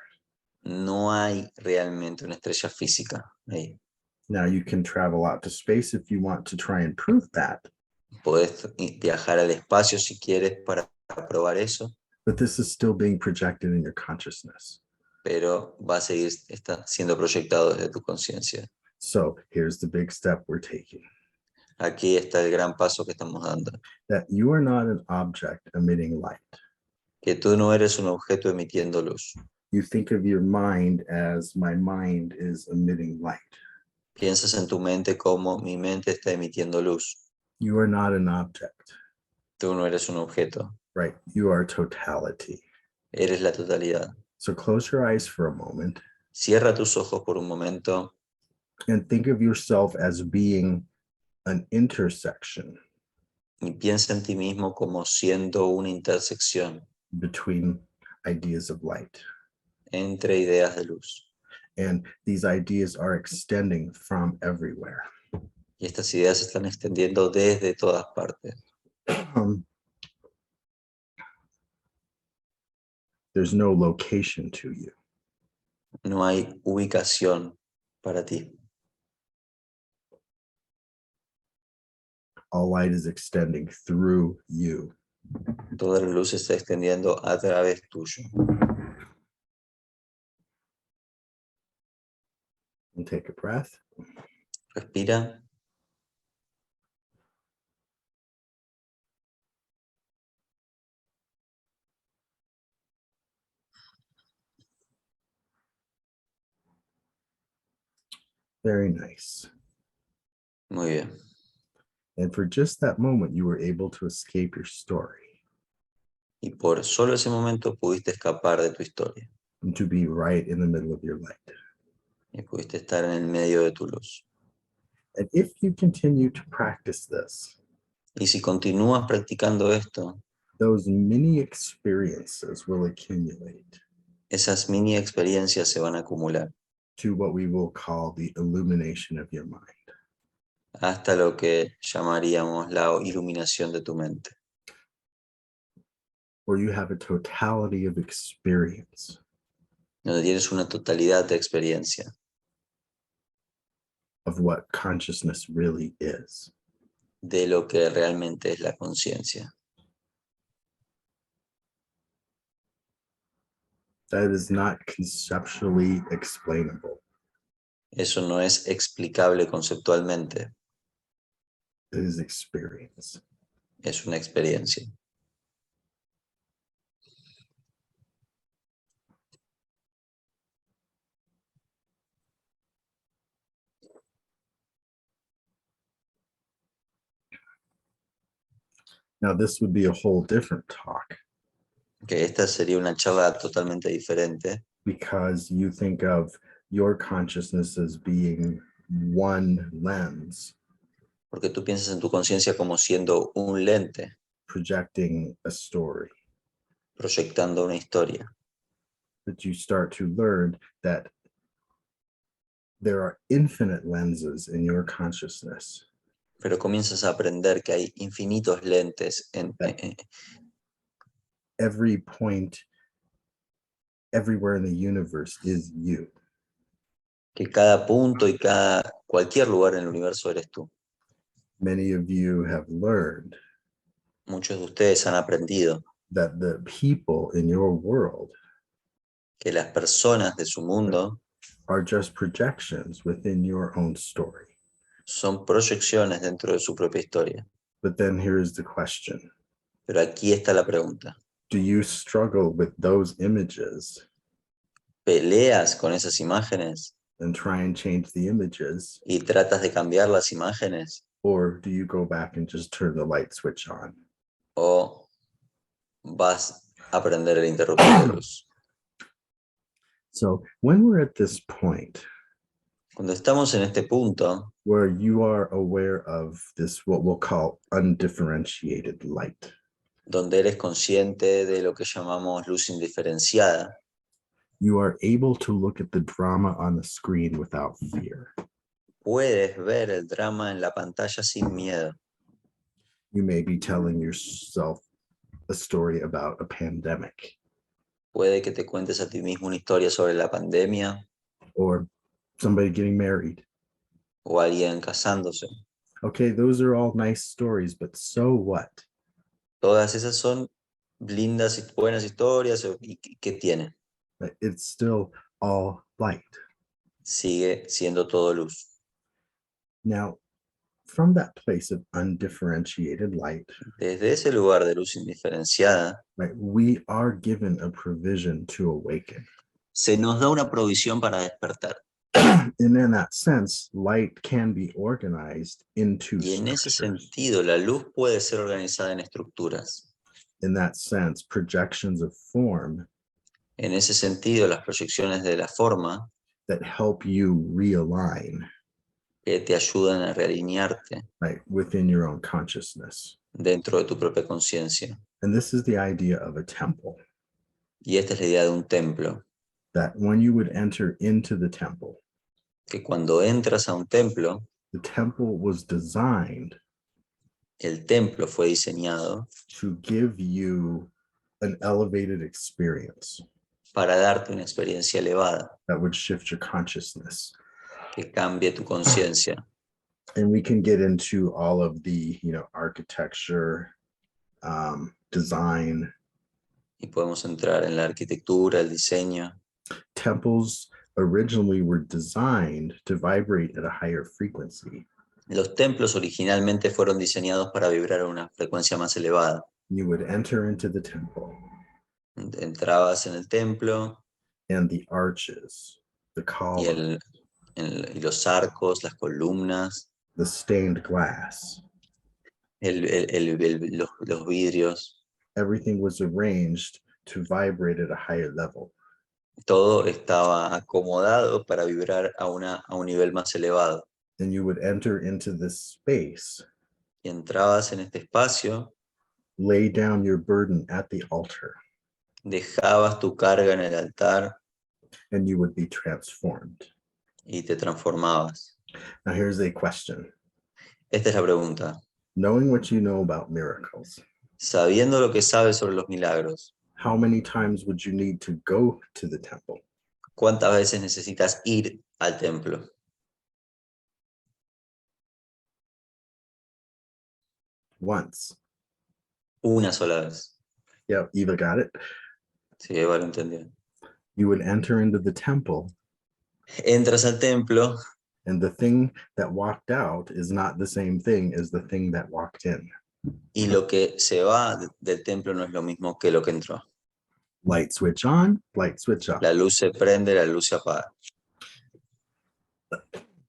No hay realmente una estrella física ahí. Now you can travel out to space if you want to try and prove that. Podés viajar al espacio si quieres para probar eso, But this is still being projected in your consciousness. pero va a seguir siendo proyectado desde tu conciencia. So here's the big step we're taking. Aquí está el gran paso que estamos dando. that you are not an object emitting light. Que tú no eres un objeto emitiendo luz. You think of your mind as my mind is emitting light. Piensas en tu mente como mi mente está emitiendo luz. You are not an object, Tú no eres un objeto. right? You are totality. Eres la totalidad. So close your eyes for a moment Cierra tus ojos por un momento and think of yourself as being an intersection y piensa en ti mismo como siendo una intersección between ideas of light. entre ideas de luz. And these ideas are extending from everywhere. Y estas ideas se están extendiendo desde todas partes. There's no location to you. No hay ubicación para ti. All light is extending through you. Toda la luz se está extendiendo a través tuyo. And take a breath. Respira. Very nice. Muy bien. And for just that moment, you were able to escape your story Y por solo ese momento pudiste escapar de tu historia. and to be right in the middle of your light. Y pudiste estar en el medio de tu luz. And if you continue to practice this, Y si continúas practicando esto, those mini experiences will accumulate esas mini experiencias se van a acumular to what we will call the illumination of your mind. hasta lo que llamaríamos la iluminación de tu mente, Where you have a totality of experience donde tienes una totalidad de experiencia of what consciousness really is. de lo que realmente es la conciencia. That is not conceptually explainable. Eso no es explicable conceptualmente, It is experience. es una experiencia. Now, this would be a whole different talk Que esta sería una charla totalmente diferente, because you think of your consciousness as being one lens porque tú piensas en tu conciencia como siendo un lente, projecting a story. proyectando una historia. But you start to learn that there are infinite lenses in your consciousness. Pero comienzas a aprender que hay infinitos lentes Every point, everywhere in the universe is you. que cada punto y cualquier lugar en el universo eres tú. Many of you have learned Muchos de ustedes han aprendido that the people in your world que las personas de su mundo are just projections within your own story. son proyecciones dentro de su propia historia. But then here's the question. Pero aquí está la pregunta. Do you struggle with those images ¿Peleas con esas imágenes and try and change the images? y tratas de cambiar las imágenes? Or do you go back and just turn the light switch on? ¿O vas a prender el interruptor de luz? So when we're at this point Cuando estamos en este punto, where you are aware of this, what we'll call undifferentiated light, donde eres consciente de lo que llamamos luz indiferenciada, you are able to look at the drama on the screen without fear. puedes ver el drama en la pantalla sin miedo. You may be telling yourself a story about a pandemic, Puede que te cuentes a ti mismo una historia sobre la pandemia or somebody getting married. o alguien casándose. Okay, those are all nice stories, but so what? Todas esas son lindas y buenas historias. ¿Y qué tiene? It's still all light. Sigue siendo todo luz. Now, from that place of undifferentiated light, Desde ese lugar de luz indiferenciada, right, we are given a provision to awaken. se nos da una provisión para despertar. And in that sense, light can be organized into Y en ese structures. sentido, la luz puede ser organizada en estructuras. In that sense, projections of form En ese sentido, las proyecciones de la forma that help you realign, que te ayudan a realinearte right, within your own consciousness. dentro de tu propia conciencia. And this is the idea of a temple, Y esta es la idea de un templo, that when you would enter into the temple que cuando entras a un templo, the temple was designed el templo fue diseñado to give you an elevated experience para darte una experiencia elevada, that would shift your consciousness. que cambie tu conciencia. And we can get into all of the, architecture, design. Y podemos entrar en la arquitectura, el diseño. Temples originally were designed to vibrate at a higher frequency. Los templos originalmente fueron diseñados para vibrar a una frecuencia más elevada. You would enter into the temple. Entrabas en el templo And the arches, the columns, y los arcos, las columnas, the stained glass, los vidrios, everything was arranged to vibrate at a higher level. todo estaba acomodado para vibrar a un nivel más elevado. And you would enter into this space, Y entrabas en este espacio, lay down your burden at the altar, dejabas tu carga en el altar and you would be transformed. y te transformabas. Now here's a question. Esta es la pregunta. Knowing what you know about miracles, Sabiendo lo que sabes sobre los milagros, how many times would you need to go to the temple? ¿cuántas veces necesitas ir al templo? Once. Una sola vez. Yeah, Eva got it. Sí, Eva lo entendió. You would enter into the temple, Entras al templo and the thing that walked out is not the same thing as the thing that walked in. y lo que se va del templo no es lo mismo que lo que entró. Light switch on, light switch off. La luz se prende, la luz se apaga.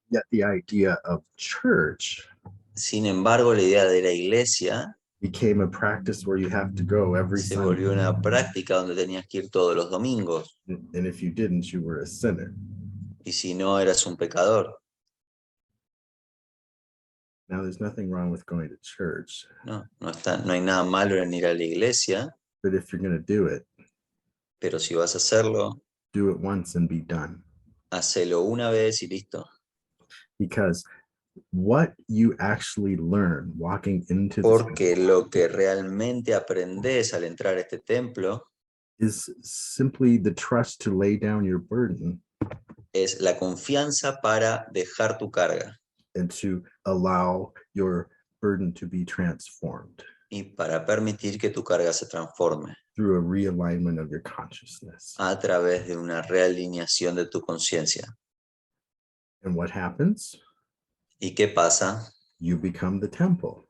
Yet the idea of church Sin embargo, la idea de la iglesia became a practice where you have to go every se Sunday. volvió una práctica donde tenías que ir todos los domingos. And if you didn't, you were a sinner. Y si no, eras un pecador. Now, there's nothing wrong with going to church, No hay nada malo en ir a la iglesia, but if you're going to do it, pero si vas a hacerlo, do it once and be done. hacelo una vez y listo. Because what you actually learn walking into Porque this lo que realmente aprendes al entrar a este templo is simply the trust to lay down your burden es la confianza para dejar tu carga and to allow your burden to be transformed y para permitir que tu carga se transforme through a realignment of your consciousness. a través de una realineación de tu conciencia. And what happens? ¿Y qué pasa? You become the temple.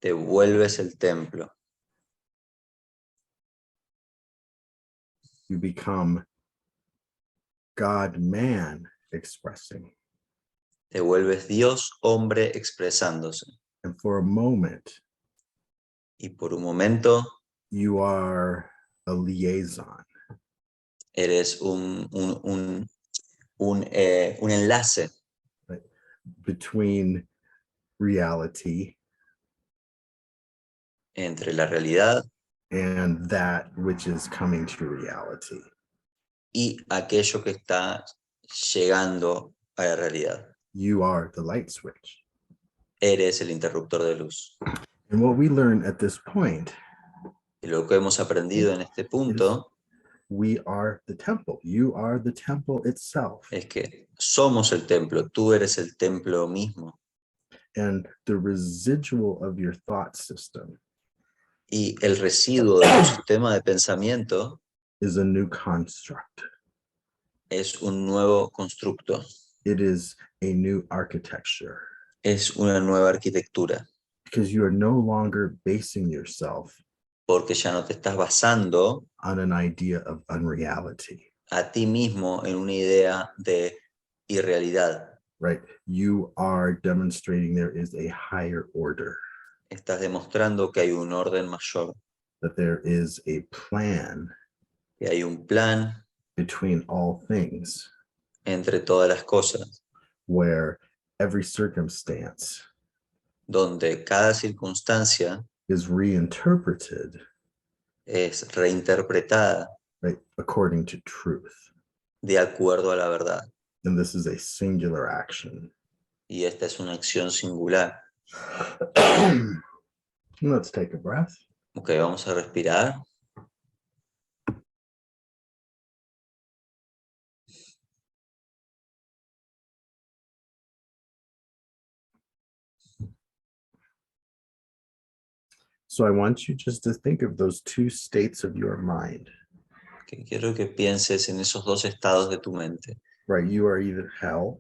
Te vuelves el templo. You become God-man expressing. Te vuelves Dios hombre expresándose. And for a moment, Y por un momento you are a liaison. eres un enlace Between reality entre la realidad and that which is coming to reality. y aquello que está llegando a la realidad. You are the light switch. Eres el interruptor de luz. And what we learn at this point, Y lo que hemos aprendido en este punto we are the temple. You are the temple itself. es que somos el templo, tú eres el templo mismo. And the residual of your thought system Y el residuo de tu sistema de pensamiento is a new construct. es un nuevo constructo. It is a new architecture. Es una nueva arquitectura, because you are no longer basing yourself porque ya no te estás basando on an idea of unreality, a ti mismo en una idea de irrealidad. right? You are demonstrating there is a higher order, Estás demostrando que hay un orden mayor, that there is a plan que hay un plan between all things, entre todas las cosas, where every circumstance donde cada circunstancia is reinterpreted, es reinterpretada right, according to truth. de acuerdo a la verdad. And this is a singular action. Y esta es una acción singular. Let's take a breath. Ok, vamos a respirar. So I want you just to think of those two states of your mind. Que quiero que pienses en esos dos estados de tu mente, Right, you are either hell,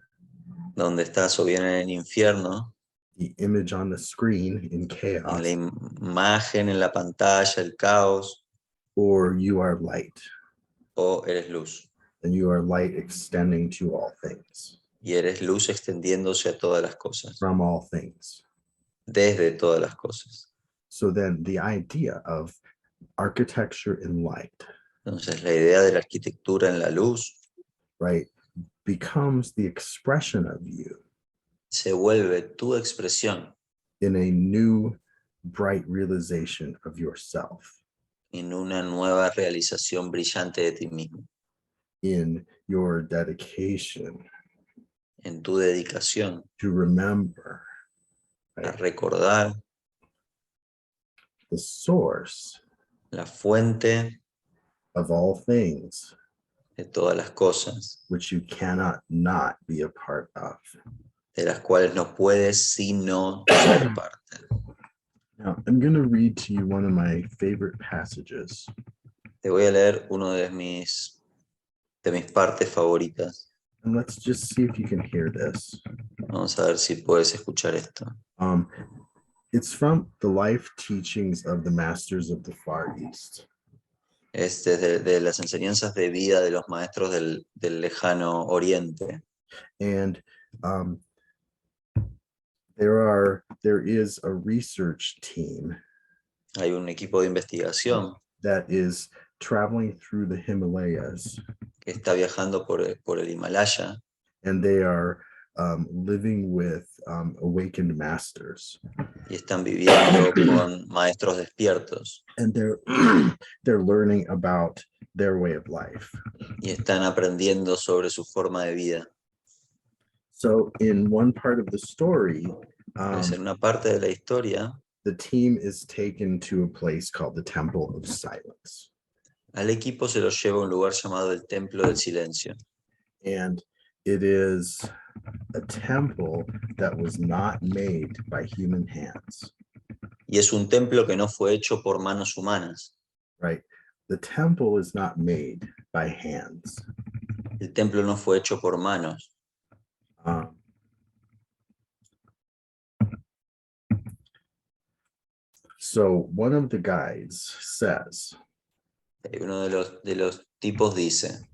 donde estás o bien en el infierno, the image on the screen in en chaos, la imagen, en la pantalla, el caos, or you are light, o eres luz. and you are light extending to all things, Y eres luz extendiéndose a todas las cosas, from all things. desde todas las cosas. So then the idea of architecture in light, Entonces la idea de la arquitectura en la luz right, becomes the expression of you se vuelve tu expresión in a new bright realization of yourself, en una nueva realización brillante de ti mismo, in your dedication en tu dedicación to remember, a right, recordar the source la fuente of all things, de todas las cosas, which you cannot not be a part of. de las cuales no puedes sino ser parte. Now, I'm going to read to you one of my favorite passages. Te voy a leer uno de mis partes favoritas. And let's just see if you can hear this. Vamos a ver si puedes escuchar esto. It's from the life teachings of the masters of the Far East. Es de las enseñanzas de vida de los maestros del lejano oriente. And there is a research team Hay un equipo de investigación that is traveling through the Himalayas, que está viajando por el Himalaya and they are living with awakened masters, y están viviendo con maestros despiertos and they're learning about their way of life. y están aprendiendo sobre su forma de vida. So in one part of the story, Pues en una parte de la historia, the team is taken to a place called the Temple of Silence. al equipo se lo lleva a un lugar llamado el Templo del Silencio. And it is a temple that was not made by human hands. Y es un templo que no fue hecho por manos humanas. Right? The temple is not made by hands. El templo no fue hecho por manos. So one of the guides says, Uno de los tipos dice,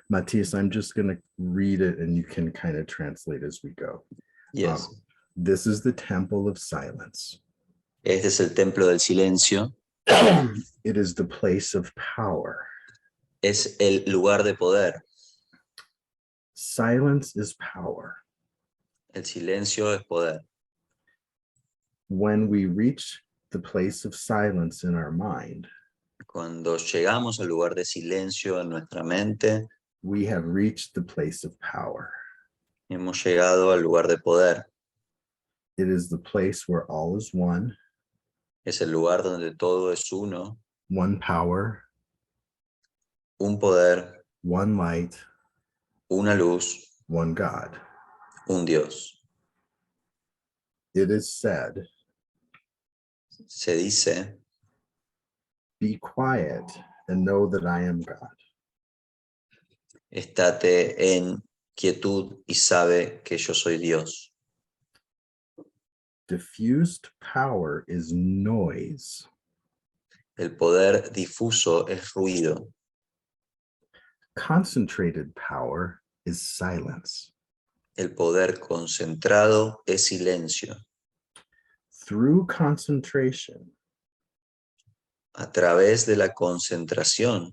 Matthias, I'm just going to read it and you can kind of translate as we go. yes, This is the Temple of Silence. este es el Templo del Silencio. It is the place of power. Es el lugar de poder. Silence is power. El silencio es poder. When we reach the place of silence in our mind, Cuando llegamos al lugar de silencio en nuestra mente, we have reached the place of power. hemos llegado al lugar de poder. It is the place where all is one, Es el lugar donde todo es uno, one power, un poder, one light, una luz, one God. un Dios. It is said, Se dice, be quiet and know that I am God. estate en quietud y sabe que yo soy Dios. Diffused power is noise. El poder difuso es ruido. Concentrated power is silence. El poder concentrado es silencio. Through concentration, A través de la concentración,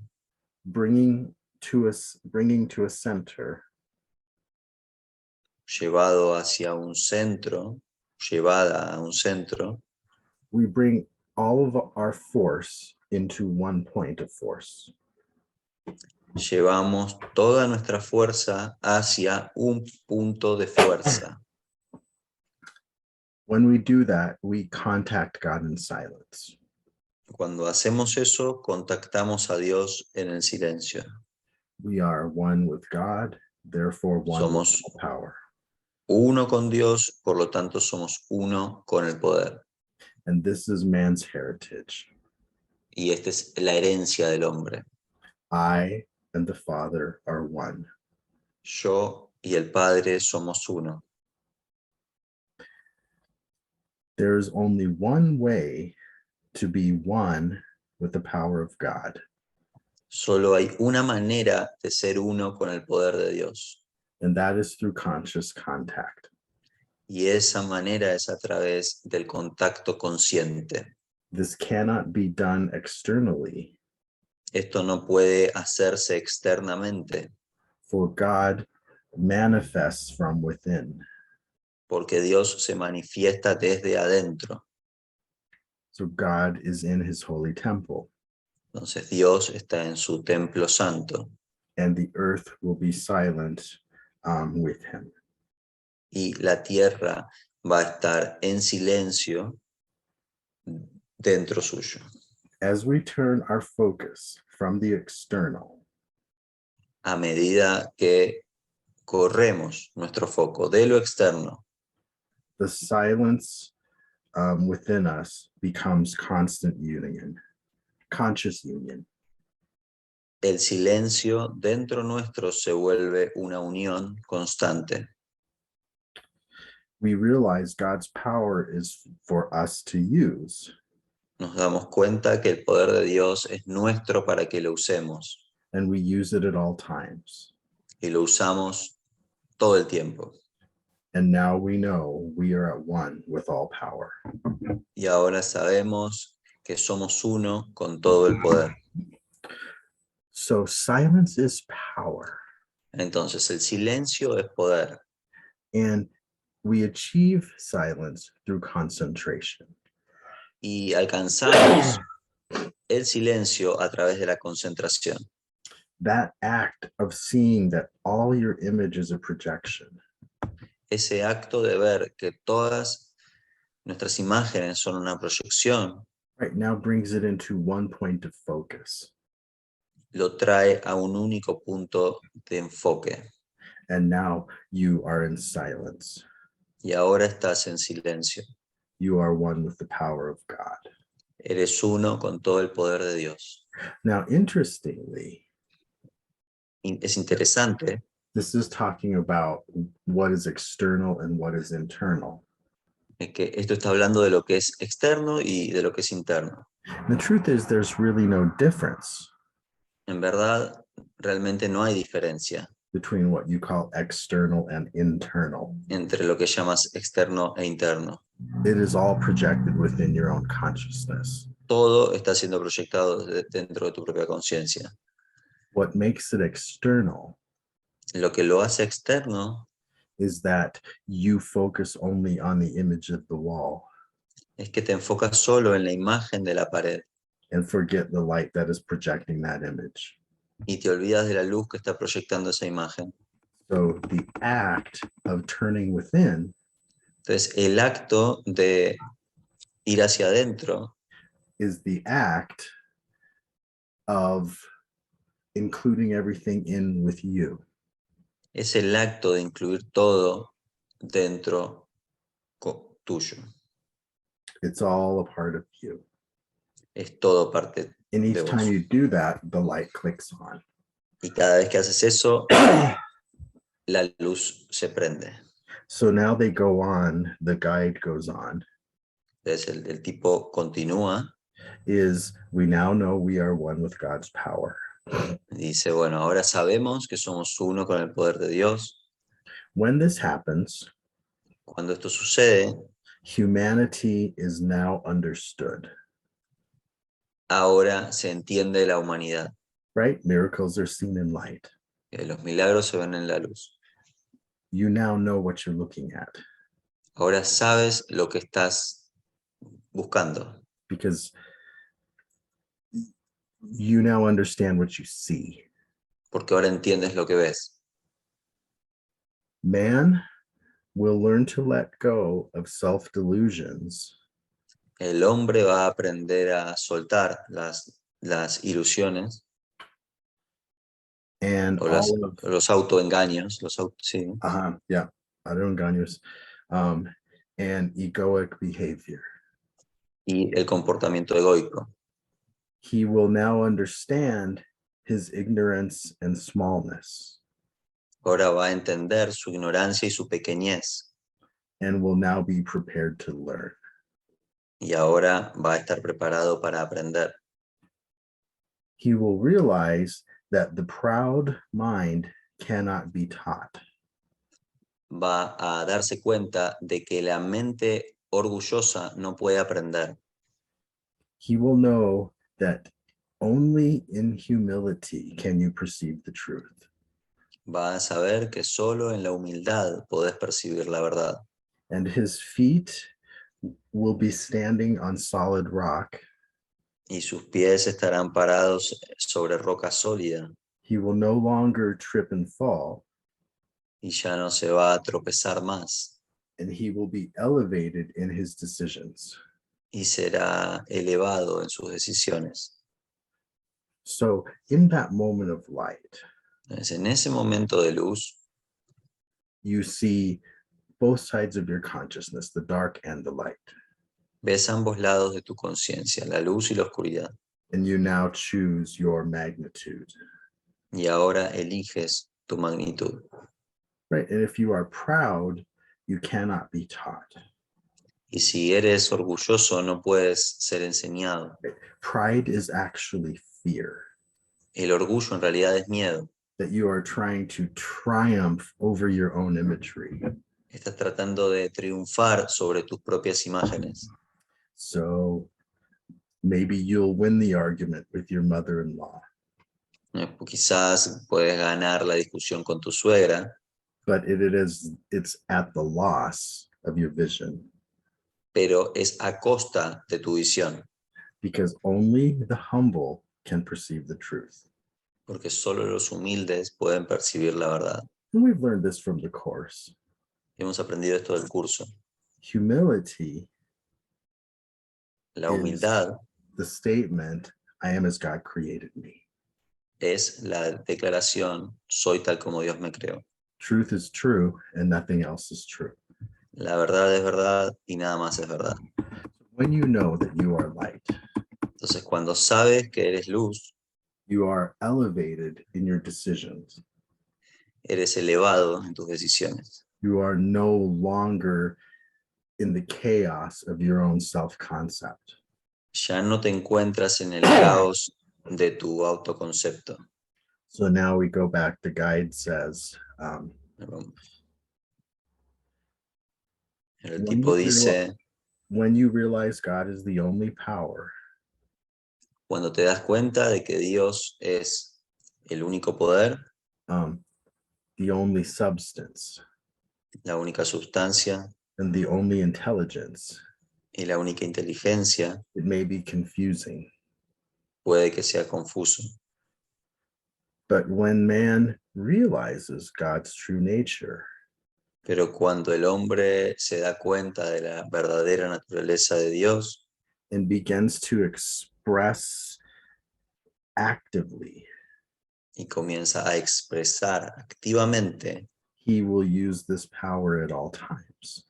bringing to a center, llevado hacia un centro, llevada a un centro, we bring all of our force into one point of force. llevamos toda nuestra fuerza hacia un punto de fuerza. When we do that, we contact God in silence. Cuando hacemos eso, contactamos a Dios en el silencio. We are one with God, therefore one with Somos all power. uno con Dios, por lo tanto somos uno con el poder. And this is man's heritage. Y esta es la herencia del hombre. I and the Father are one. Yo y el Padre somos uno. There is only one way to be one with the power of God. Solo hay una manera de ser uno con el poder de Dios. And that is through conscious contact. Y esa manera es a través del contacto consciente. This cannot be done externally, Esto no puede hacerse externamente, for God manifests from within. porque Dios se manifiesta desde adentro. So God is in his holy temple, Entonces Dios está en su templo santo and the earth will be silent with him. y la tierra va a estar en silencio dentro suyo. As we turn our focus from the external A medida que corremos nuestro foco de lo externo, the silence within us becomes constant union, conscious union. el silencio dentro nuestro se vuelve una unión constante. We realize God's power is for us to use, Nos damos cuenta que el poder de Dios es nuestro para que lo usemos and we use it at all times. y lo usamos todo el tiempo. And now we know we are at one with all power. Y ahora sabemos que somos uno con todo el poder. So silence is power, Entonces el silencio es poder and we achieve silence through concentration. y alcanzamos el silencio a través de la concentración. That act of seeing that all your image is a projection Ese acto de ver que todas nuestras imágenes son una proyección, right now brings it into one point of focus. lo trae a un único punto de enfoque. And now you are in silence. Y ahora estás en silencio. You are one with the power of God. Eres uno con todo el poder de Dios. Now, interestingly, Es interesante. this is talking about what is external and what is internal. Que esto está hablando de lo que es externo y de lo que es interno. The truth is there's really no difference En verdad, realmente no hay diferencia between what you call external and internal. entre lo que llamas externo e interno. It is all projected within your own consciousness. Todo está siendo proyectado dentro de tu propia conciencia. What makes it external Lo que lo hace externo is that you focus only on the image of the wall es que te enfocas solo en la imagen de la pared and forget the light that is projecting that image. y te olvidas de la luz que está proyectando esa imagen. So the act of turning within Entonces, el acto de ir hacia adentro is the act of including everything in with you. es el acto de incluir todo dentro tuyo. It's all a part of you. Es todo parte And de each vos. time you do that, the light clicks on. Y cada vez que haces eso, la luz se prende. So now they go on, the guide goes on, Entonces el tipo continúa is we now know we are one with God's power. y dice, bueno, ahora sabemos que somos uno con el poder de Dios. When this happens, Cuando esto sucede, humanity is now understood, ahora se entiende la humanidad. right? Miracles are seen in light. Los milagros se ven en la luz. You now know what you're looking at Ahora sabes lo que estás buscando, because you now understand what you see. porque ahora entiendes lo que ves. Man will learn to let go of self-delusions El hombre va a aprender a soltar las ilusiones and o all of los autoengaños, sí, yeah, autoengaños, and egoic behavior. y el comportamiento egoico. He will now understand his ignorance and smallness, Ahora va a entender su ignorancia y su pequeñez, and will now be prepared to learn. y ahora va a estar preparado para aprender. He will realize that the proud mind cannot be taught. Va a darse cuenta de que la mente orgullosa no puede aprender. He will know that only in humility can you perceive the truth. Va a saber que solo en la humildad podés percibir la verdad. And his feet will be standing on solid rock. Y sus pies estarán parados sobre roca sólida. He will no longer trip and fall. Y ya no se va a tropezar más. And he will be elevated in his decisions. Y será elevado en sus decisiones. So in that moment of light, Entonces, en ese momento de luz, you see both sides of your consciousness, the dark and the light. ves ambos lados de tu conciencia, la luz y la oscuridad. And you now choose your magnitude. Y ahora eliges tu magnitud. Right. And if you are proud, you cannot be taught. Y si eres orgulloso, no puedes ser enseñado. Pride is actually fear. El orgullo en realidad es miedo. That you are trying to triumph over your own imagery. Estás tratando de triunfar sobre tus propias imágenes. So maybe you'll win the argument with your mother-in-law. Quizás puedes ganar la discusión con tu suegra. But it's at the loss of your vision. Pero es a costa de tu visión. Because only the humble can perceive the truth. Porque solo los humildes pueden percibir la verdad. And we've learned this from the course. Hemos aprendido esto del curso. Humility, la humildad, the statement, I am as God created me. Es la declaración, soy tal como Dios me creó. Truth is true and nothing else is true. La verdad es verdad y nada más es verdad. When you know that you are light, entonces cuando sabes que eres luz, you are elevated in your decisions. Eres elevado en tus decisiones. You are no longer in the chaos of your own self-concept. Ya no te encuentras en el caos de tu autoconcepto. So now we go back, the guide says, el tipo dice, when you realize God is the only power, cuando te das cuenta de que Dios es el único poder, the only substance, la única sustancia, and the only intelligence, y la única inteligencia, it may be confusing. Puede que sea confuso. But when man realizes God's true nature, pero cuando el hombre se da cuenta de la verdadera naturaleza de Dios, and begins to express actively, y comienza a expresar activamente, he will use this power at all times.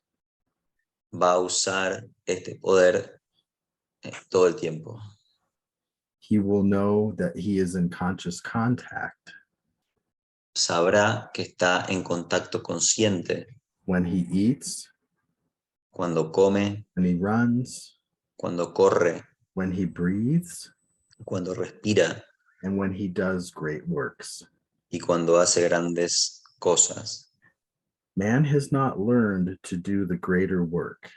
Va a usar este poder todo el tiempo. He will know that he is in conscious contact. Sabrá que está en contacto consciente when he eats, cuando come, when he runs, cuando corre, when he breathes, cuando respira and when he does great works. y cuando hace grandes cosas. Man has not learned to do the greater work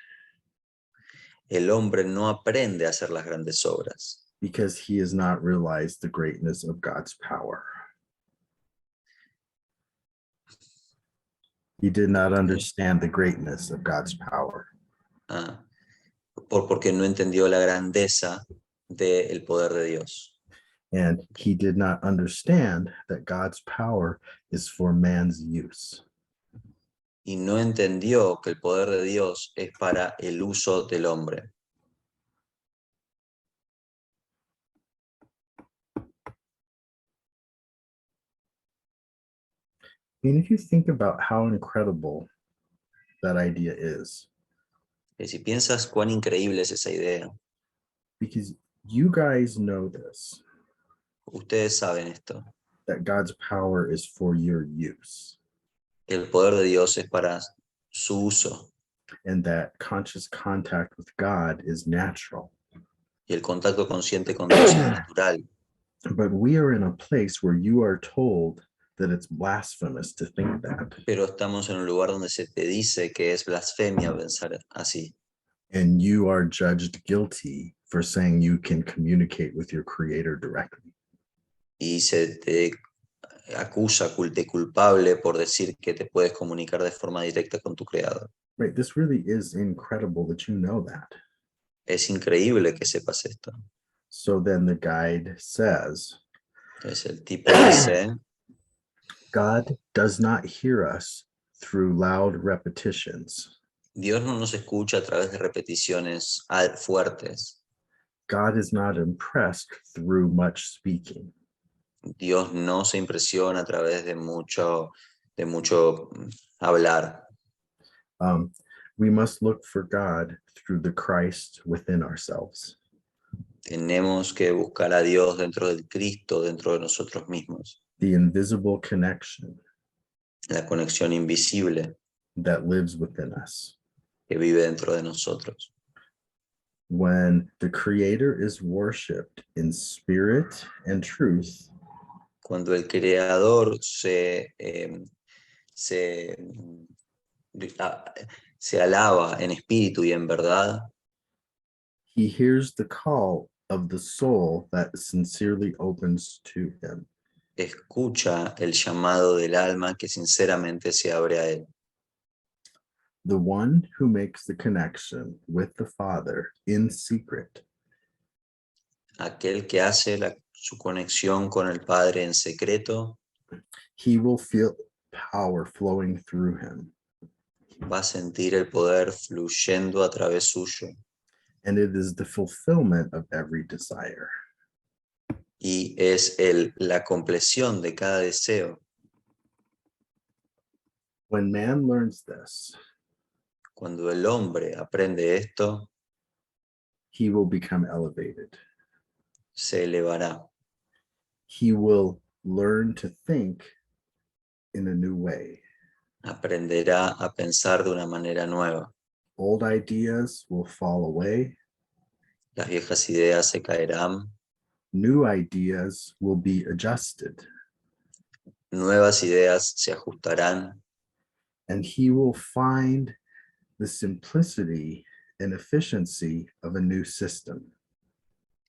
El hombre no aprende a hacer las grandes obras because he has not realized the greatness of God's power. He did not understand the greatness of God's power. Porque no entendió la grandeza del poder de Dios. And he did not understand that God's power is for man's use. Y no entendió que el poder de Dios es para el uso del hombre. And if you think about how incredible that idea is, Y si piensas cuán increíble es esa idea, because you guys know this, ustedes saben esto, that God's power is for your use, el poder de Dios es para su uso and that conscious contact with God is natural. y el contacto consciente con Dios es natural. But we are in a place where you are told that it's blasphemous to think that. Pero estamos en un lugar donde se te dice que es blasfemia pensar así. And you are judged guilty for saying you can communicate with your creator directly. Y se te acusa de culpable por decir que te puedes comunicar de forma directa con tu creador. Right, this really is incredible that you know that. Es increíble que sepas esto. So then the guide says, Entonces el tipo dice, God does not hear us through loud repetitions. Dios no nos escucha a través de repeticiones fuertes. God is not impressed through much speaking. Dios no se impresiona a través de mucho hablar. We must look for God through the Christ within ourselves. Tenemos que buscar a Dios dentro del Cristo, dentro de nosotros mismos. The invisible connection La conexión invisible that lives within us. que vive dentro de nosotros. When the Creator is worshipped in spirit and truth, Cuando el Creador se alaba en espíritu y en verdad, he hears the call of the soul that sincerely opens to him. escucha el llamado del alma que sinceramente se abre a él. The one who makes the connection with the Father in secret Aquel que hace su conexión con el Padre en secreto, he will feel power flowing through him. va a sentir el poder fluyendo a través suyo. And it is the fulfillment of every desire. Y es la compleción de cada deseo. When man learns this, Cuando el hombre aprende esto, he will become elevated. se elevará. He will learn to think in a new way. Aprenderá a pensar de una manera nueva. Old ideas will fall away. Las viejas ideas se caerán. New ideas will be adjusted. Nuevas ideas se ajustarán. And he will find the simplicity and efficiency of a new system.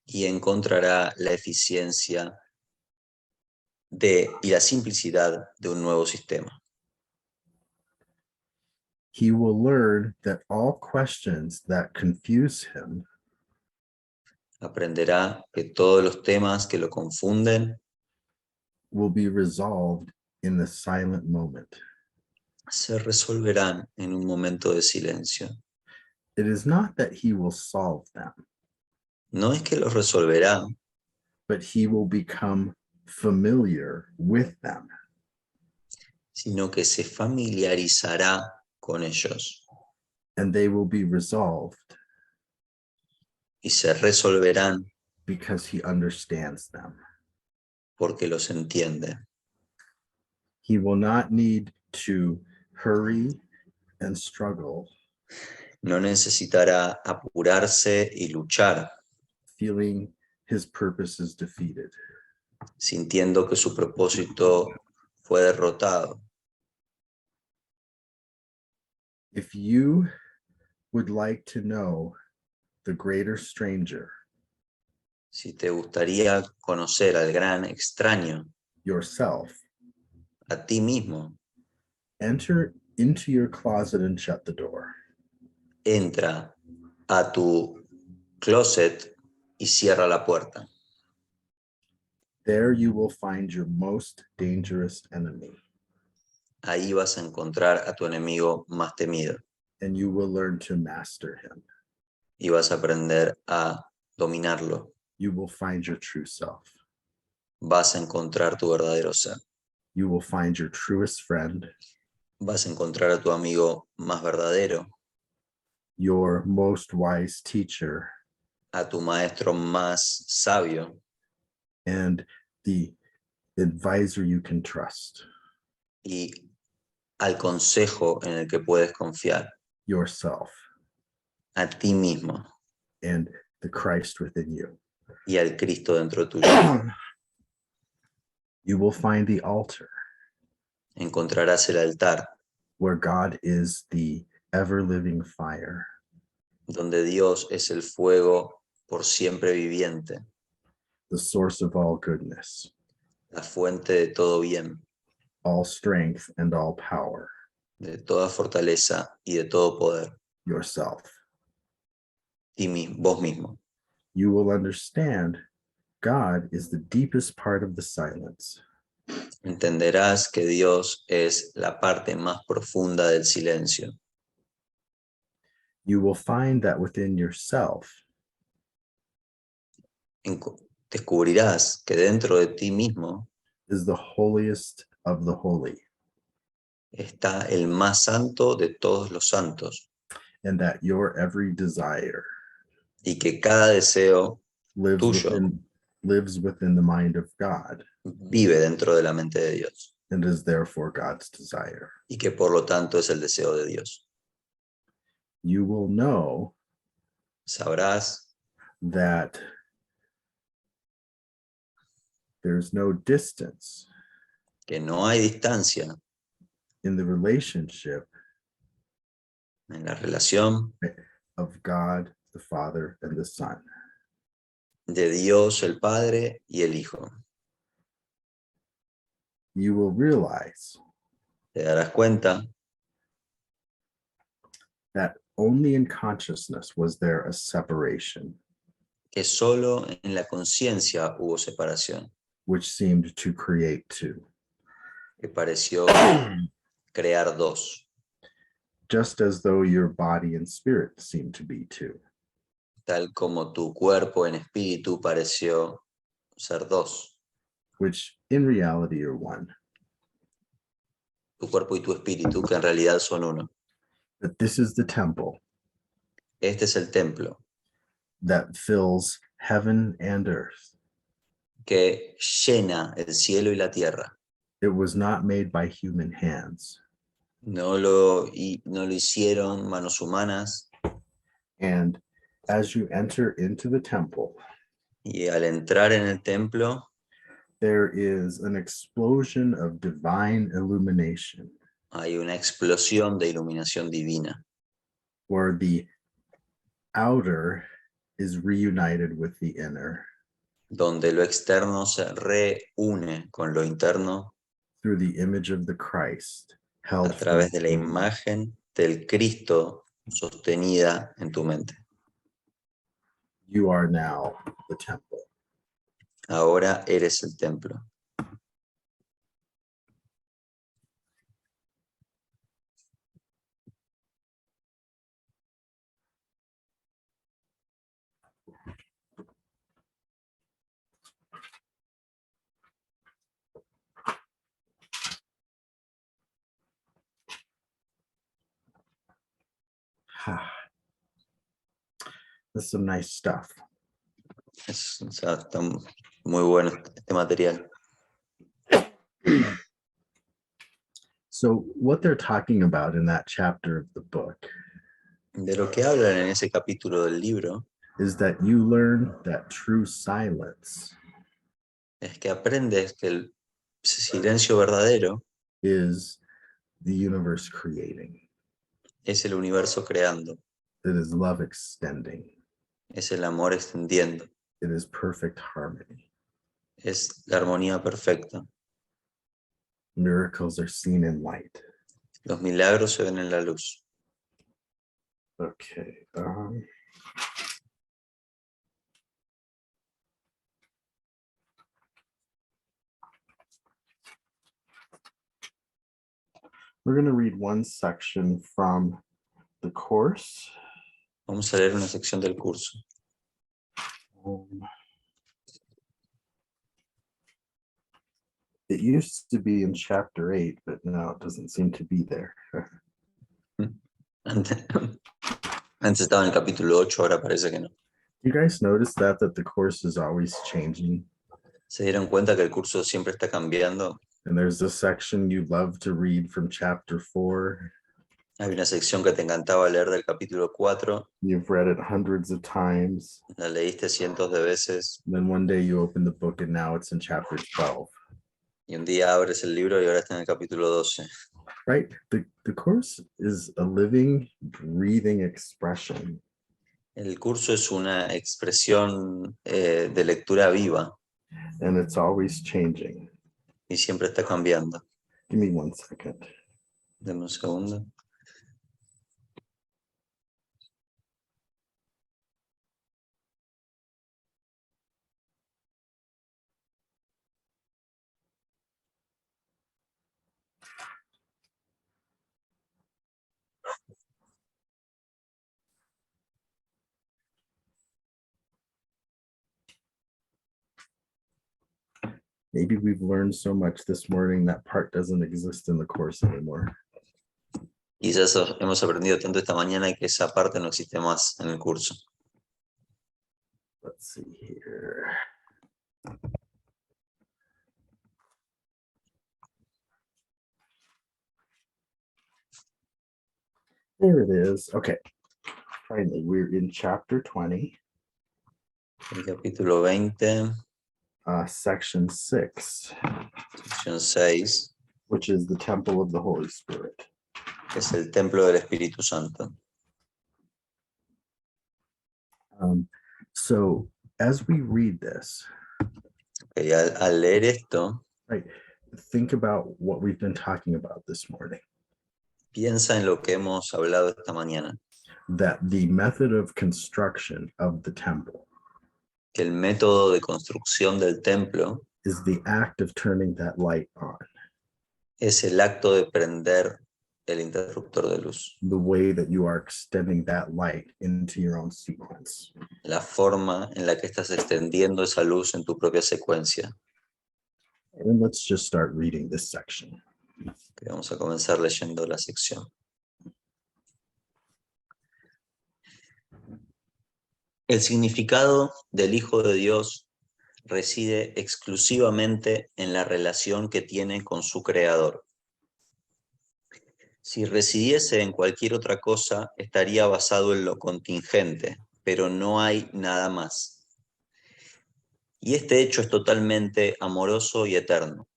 Y encontrará la eficiencia y la simplicidad de un nuevo sistema. He will learn that all questions that confuse him Aprenderá que todos los temas que lo confunden will be resolved in the silent moment. se resolverán en un momento de silencio. It is not that he will solve them, No es que los resolverá, but he will become familiar with them. sino que se familiarizará con ellos And they will be resolved y se resolverán because he understands them. porque los entiende. He will not need to hurry and struggle, no necesitará apurarse y luchar, feeling his purpose is defeated. sintiendo que su propósito fue derrotado. If you would like to know the greater stranger, Si te gustaría conocer al gran extraño, yourself, a ti mismo, enter into your closet and shut the door. entra a tu closet y cierra la puerta. There you will find your most dangerous enemy, Ahí vas a encontrar a tu enemigo más temido and you will learn to master him. y vas a aprender a dominarlo. You will find your true self. Vas a encontrar tu verdadero ser. You will find your truest friend, Vas a encontrar a tu amigo más verdadero, your most wise teacher, a tu maestro más sabio and the advisor you can trust, y al consejo en el que puedes confiar, yourself, a ti mismo and the Christ within you. y al Cristo dentro tuyo. You will find the altar Encontrarás el altar where God is the ever-living fire, donde Dios es el fuego por siempre viviente, the source of all goodness, la fuente de todo bien, all strength and all power, de toda fortaleza y de todo poder, yourself. vos mismo. You will understand God is the deepest part of the silence. Entenderás que Dios es la parte más profunda del silencio. You will find that within yourself, Descubrirás que dentro de ti mismo is the holiest of the holy, está el más santo de todos los santos and that your every desire y que cada deseo lives tuyo within the mind of God vive dentro de la mente de Dios and is therefore God's desire. y que por lo tanto es el deseo de Dios. You will know Sabrás that there's no distance que no hay distancia in the relationship en la relación of God, the Father, and the Son. de Dios el Padre y el Hijo. You will realize Te darás cuenta that only in consciousness was there a separation, que solo en la conciencia hubo separación, which seemed to create two. que pareció crear dos, Just as though your body and spirit seemed to be two. tal como tu cuerpo en espíritu pareció ser dos, Which in reality are one. tu cuerpo y tu espíritu, que en realidad son uno. That this is the temple Este es el templo that fills heaven and earth. que llena el cielo y la tierra. It was not made by human hands. No lo hicieron manos humanas, And as you enter into the temple, y al entrar en el templo there is an explosion of divine illumination hay una explosión de iluminación divina, where the outer is reunited with the inner donde lo externo se reúne con lo interno through the image of the Christ a held través de la firm. imagen del Cristo sostenida en tu mente. You are now the temple. Ahora eres el templo. That's some nice stuff. O sea, está muy bueno este material. So what they're talking about in that chapter of the book De lo que hablan en ese capítulo del libro is that you learn that true silence es que aprendes que el silencio verdadero is the universe creating. es el universo creando, It is love extending. es el amor extendiendo, It is perfect harmony. es la armonía perfecta. Miracles are seen in light. Los milagros se ven en la luz. Okay. We're going to read one section from the course. Vamos a leer una sección del curso. It used to be in chapter 8, but now it doesn't seem to be there. Antes estaba en el capítulo 8, ahora parece que no. You guys notice that the course is always changing? ¿Se dieron cuenta que el curso siempre está cambiando? And there's a section you love to read from chapter 4. Hay una sección que te encantaba leer del capítulo 4. You've read it hundreds of times. La leíste cientos de veces. Then one day you open the book and now it's in chapter 12. Y un día abres el libro y ahora está en el capítulo 12. Right? The course is a living, breathing expression. El curso es una expresión de lectura viva And it's always changing. y siempre está cambiando. Give me 1 second. Deme un segundo. Maybe we've learned so much this morning that part doesn't exist in the course anymore. Quizás hemos aprendido tanto esta mañana que esa parte no existe más en el curso. Let's see here. There it is. Okay. Finally, we're in chapter 20. El capítulo 20, Section 6, sección 6, which is the temple of the Holy Spirit. es el templo del Espíritu Santo. So as we read this, Okay, al leer esto, right, think about what we've been talking about this morning. piensa en lo que hemos hablado esta mañana, That the method of construction of the temple que el método de construcción del templo is the act of turning that light on. es el acto de prender el interruptor de luz, The way that you are extending that light into your own sequence. la forma en la que estás extendiendo esa luz en tu propia secuencia. And let's just start reading this section. Okay, vamos a comenzar leyendo la sección. El significado del Hijo de Dios reside exclusivamente en la relación que tiene con su Creador. Si residiese en cualquier otra cosa, estaría basado en lo contingente, pero no hay nada más. Y este hecho es totalmente amoroso y eterno.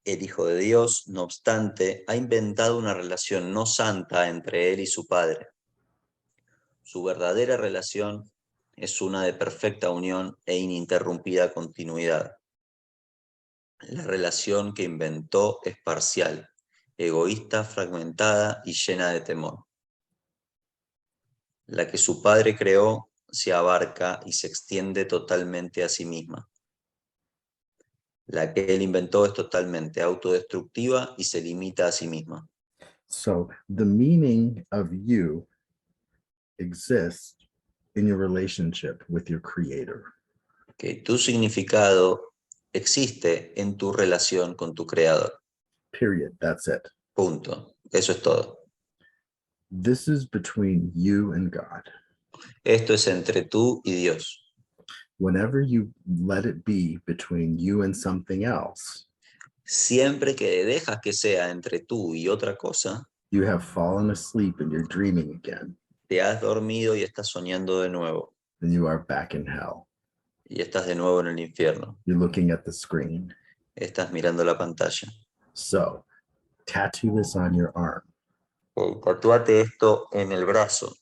El Hijo de Dios, no obstante, ha inventado una relación no santa entre él y su Padre. Su verdadera relación es una de perfecta unión e ininterrumpida continuidad. La relación que inventó es parcial, egoísta, fragmentada y llena de temor. La que su Padre creó se abarca y se extiende totalmente a sí misma. La que él inventó es totalmente autodestructiva y se limita a sí misma. So the meaning of you exists in your relationship with your creator. Que tu significado existe en tu relación con tu Creador. Period. That's it. Punto. Eso es todo. This is between you and God. Esto es entre tú y Dios. Whenever you let it be between you and something else, Siempre que dejas que sea entre tú y otra cosa, you have fallen asleep and you're dreaming again, te has dormido y estás soñando de nuevo. and you are back in hell. Y estás de nuevo en el infierno. You're looking at the screen. Estás mirando la pantalla. So, tattoo this on your arm. Tatúate esto en el brazo.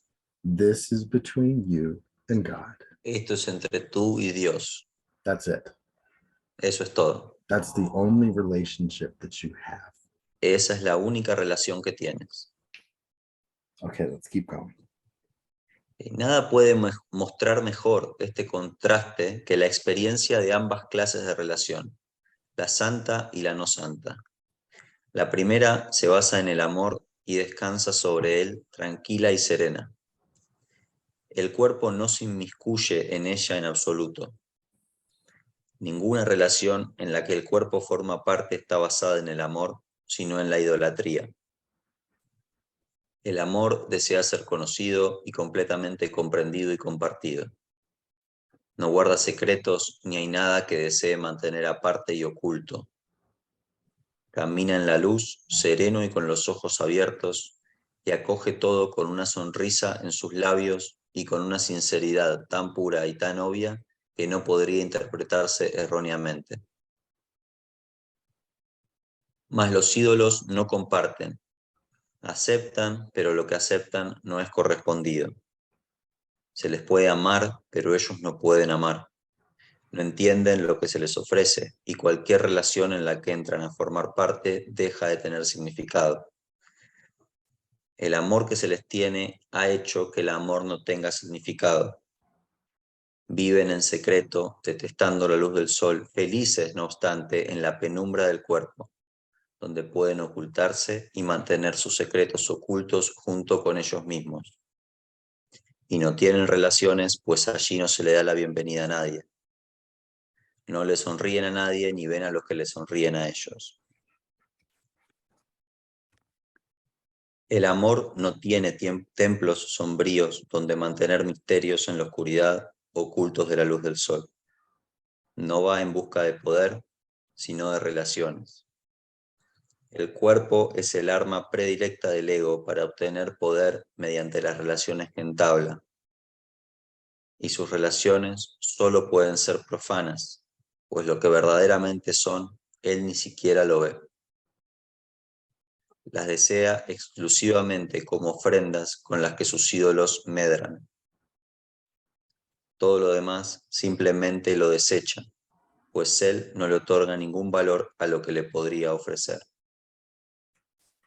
This is between you and God. Esto es entre tú y Dios. That's it. Eso es todo. That's the only relationship that you have. Esa es la única relación que tienes. Okay, let's keep going. Y nada puede mostrar mejor este contraste que la experiencia de ambas clases de relación, la santa y la no santa. La primera se basa en el amor y descansa sobre él tranquila y serena. El cuerpo no se inmiscuye en ella en absoluto. Ninguna relación en la que el cuerpo forma parte está basada en el amor, sino en la idolatría. El amor desea ser conocido y completamente comprendido y compartido. No guarda secretos ni hay nada que desee mantener aparte y oculto. Camina en la luz, sereno y con los ojos abiertos, y acoge todo con una sonrisa en sus labios y con una sinceridad tan pura y tan obvia que no podría interpretarse erróneamente. Mas los ídolos no comparten. Aceptan, pero lo que aceptan no es correspondido. Se les puede amar, pero ellos no pueden amar. No entienden lo que se les ofrece y cualquier relación en la que entran a formar parte deja de tener significado. El amor que se les tiene ha hecho que el amor no tenga significado. Viven en secreto, detestando la luz del sol, felices, no obstante, en la penumbra del cuerpo, donde pueden ocultarse y mantener sus secretos ocultos junto con ellos mismos. Y no tienen relaciones, pues allí no se le da la bienvenida a nadie. No le sonríen a nadie ni ven a los que le sonríen a ellos. El amor no tiene templos sombríos donde mantener misterios en la oscuridad ocultos de la luz del sol. No va en busca de poder, sino de relaciones. El cuerpo es el arma predilecta del ego para obtener poder mediante las relaciones que entabla. Y sus relaciones solo pueden ser profanas, pues lo que verdaderamente son, él ni siquiera lo ve. Las desea exclusivamente como ofrendas con las que sus ídolos medran. Todo lo demás simplemente lo desecha, pues él no le otorga ningún valor a lo que le podría ofrecer.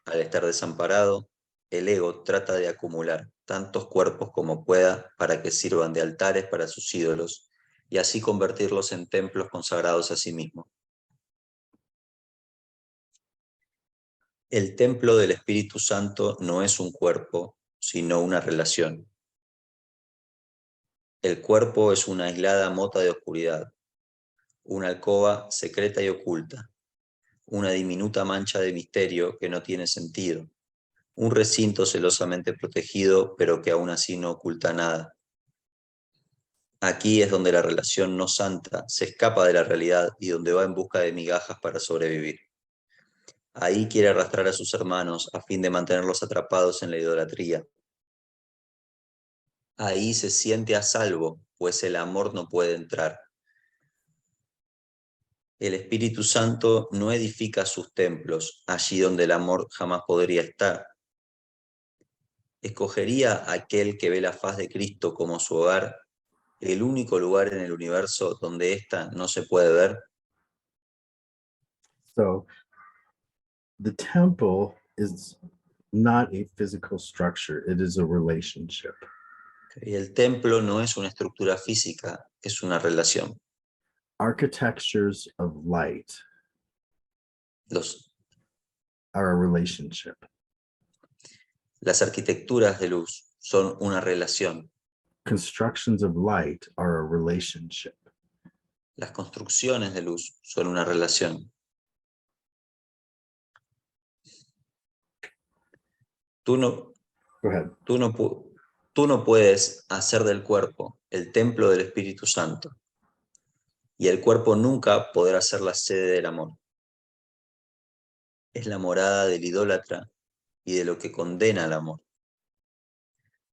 Al estar desamparado, el ego trata de acumular tantos cuerpos como pueda para que sirvan de altares para sus ídolos y así convertirlos en templos consagrados a sí mismo. El templo del Espíritu Santo no es un cuerpo, sino una relación. El cuerpo es una aislada mota de oscuridad, una alcoba secreta y oculta, una diminuta mancha de misterio que no tiene sentido, un recinto celosamente protegido, pero que aún así no oculta nada. Aquí es donde la relación no santa se escapa de la realidad y donde va en busca de migajas para sobrevivir. Ahí quiere arrastrar a sus hermanos a fin de mantenerlos atrapados en la idolatría. Ahí se siente a salvo, pues el amor no puede entrar. El Espíritu Santo no edifica sus templos allí donde el amor jamás podría estar. ¿Escogería a aquel que ve la faz de Cristo como su hogar, el único lugar en el universo donde ésta no se puede ver? So, the temple is not a physical structure, it is a relationship. Y el templo no es una estructura física, es una relación. Architectures of light are a relationship. Las arquitecturas de luz son una relación. Constructions of light are a relationship. Las construcciones de luz son una relación. Tú no puedes hacer del cuerpo el templo del Espíritu Santo, y el cuerpo nunca podrá ser la sede del amor. es la morada del idólatra y de lo que condena al amor.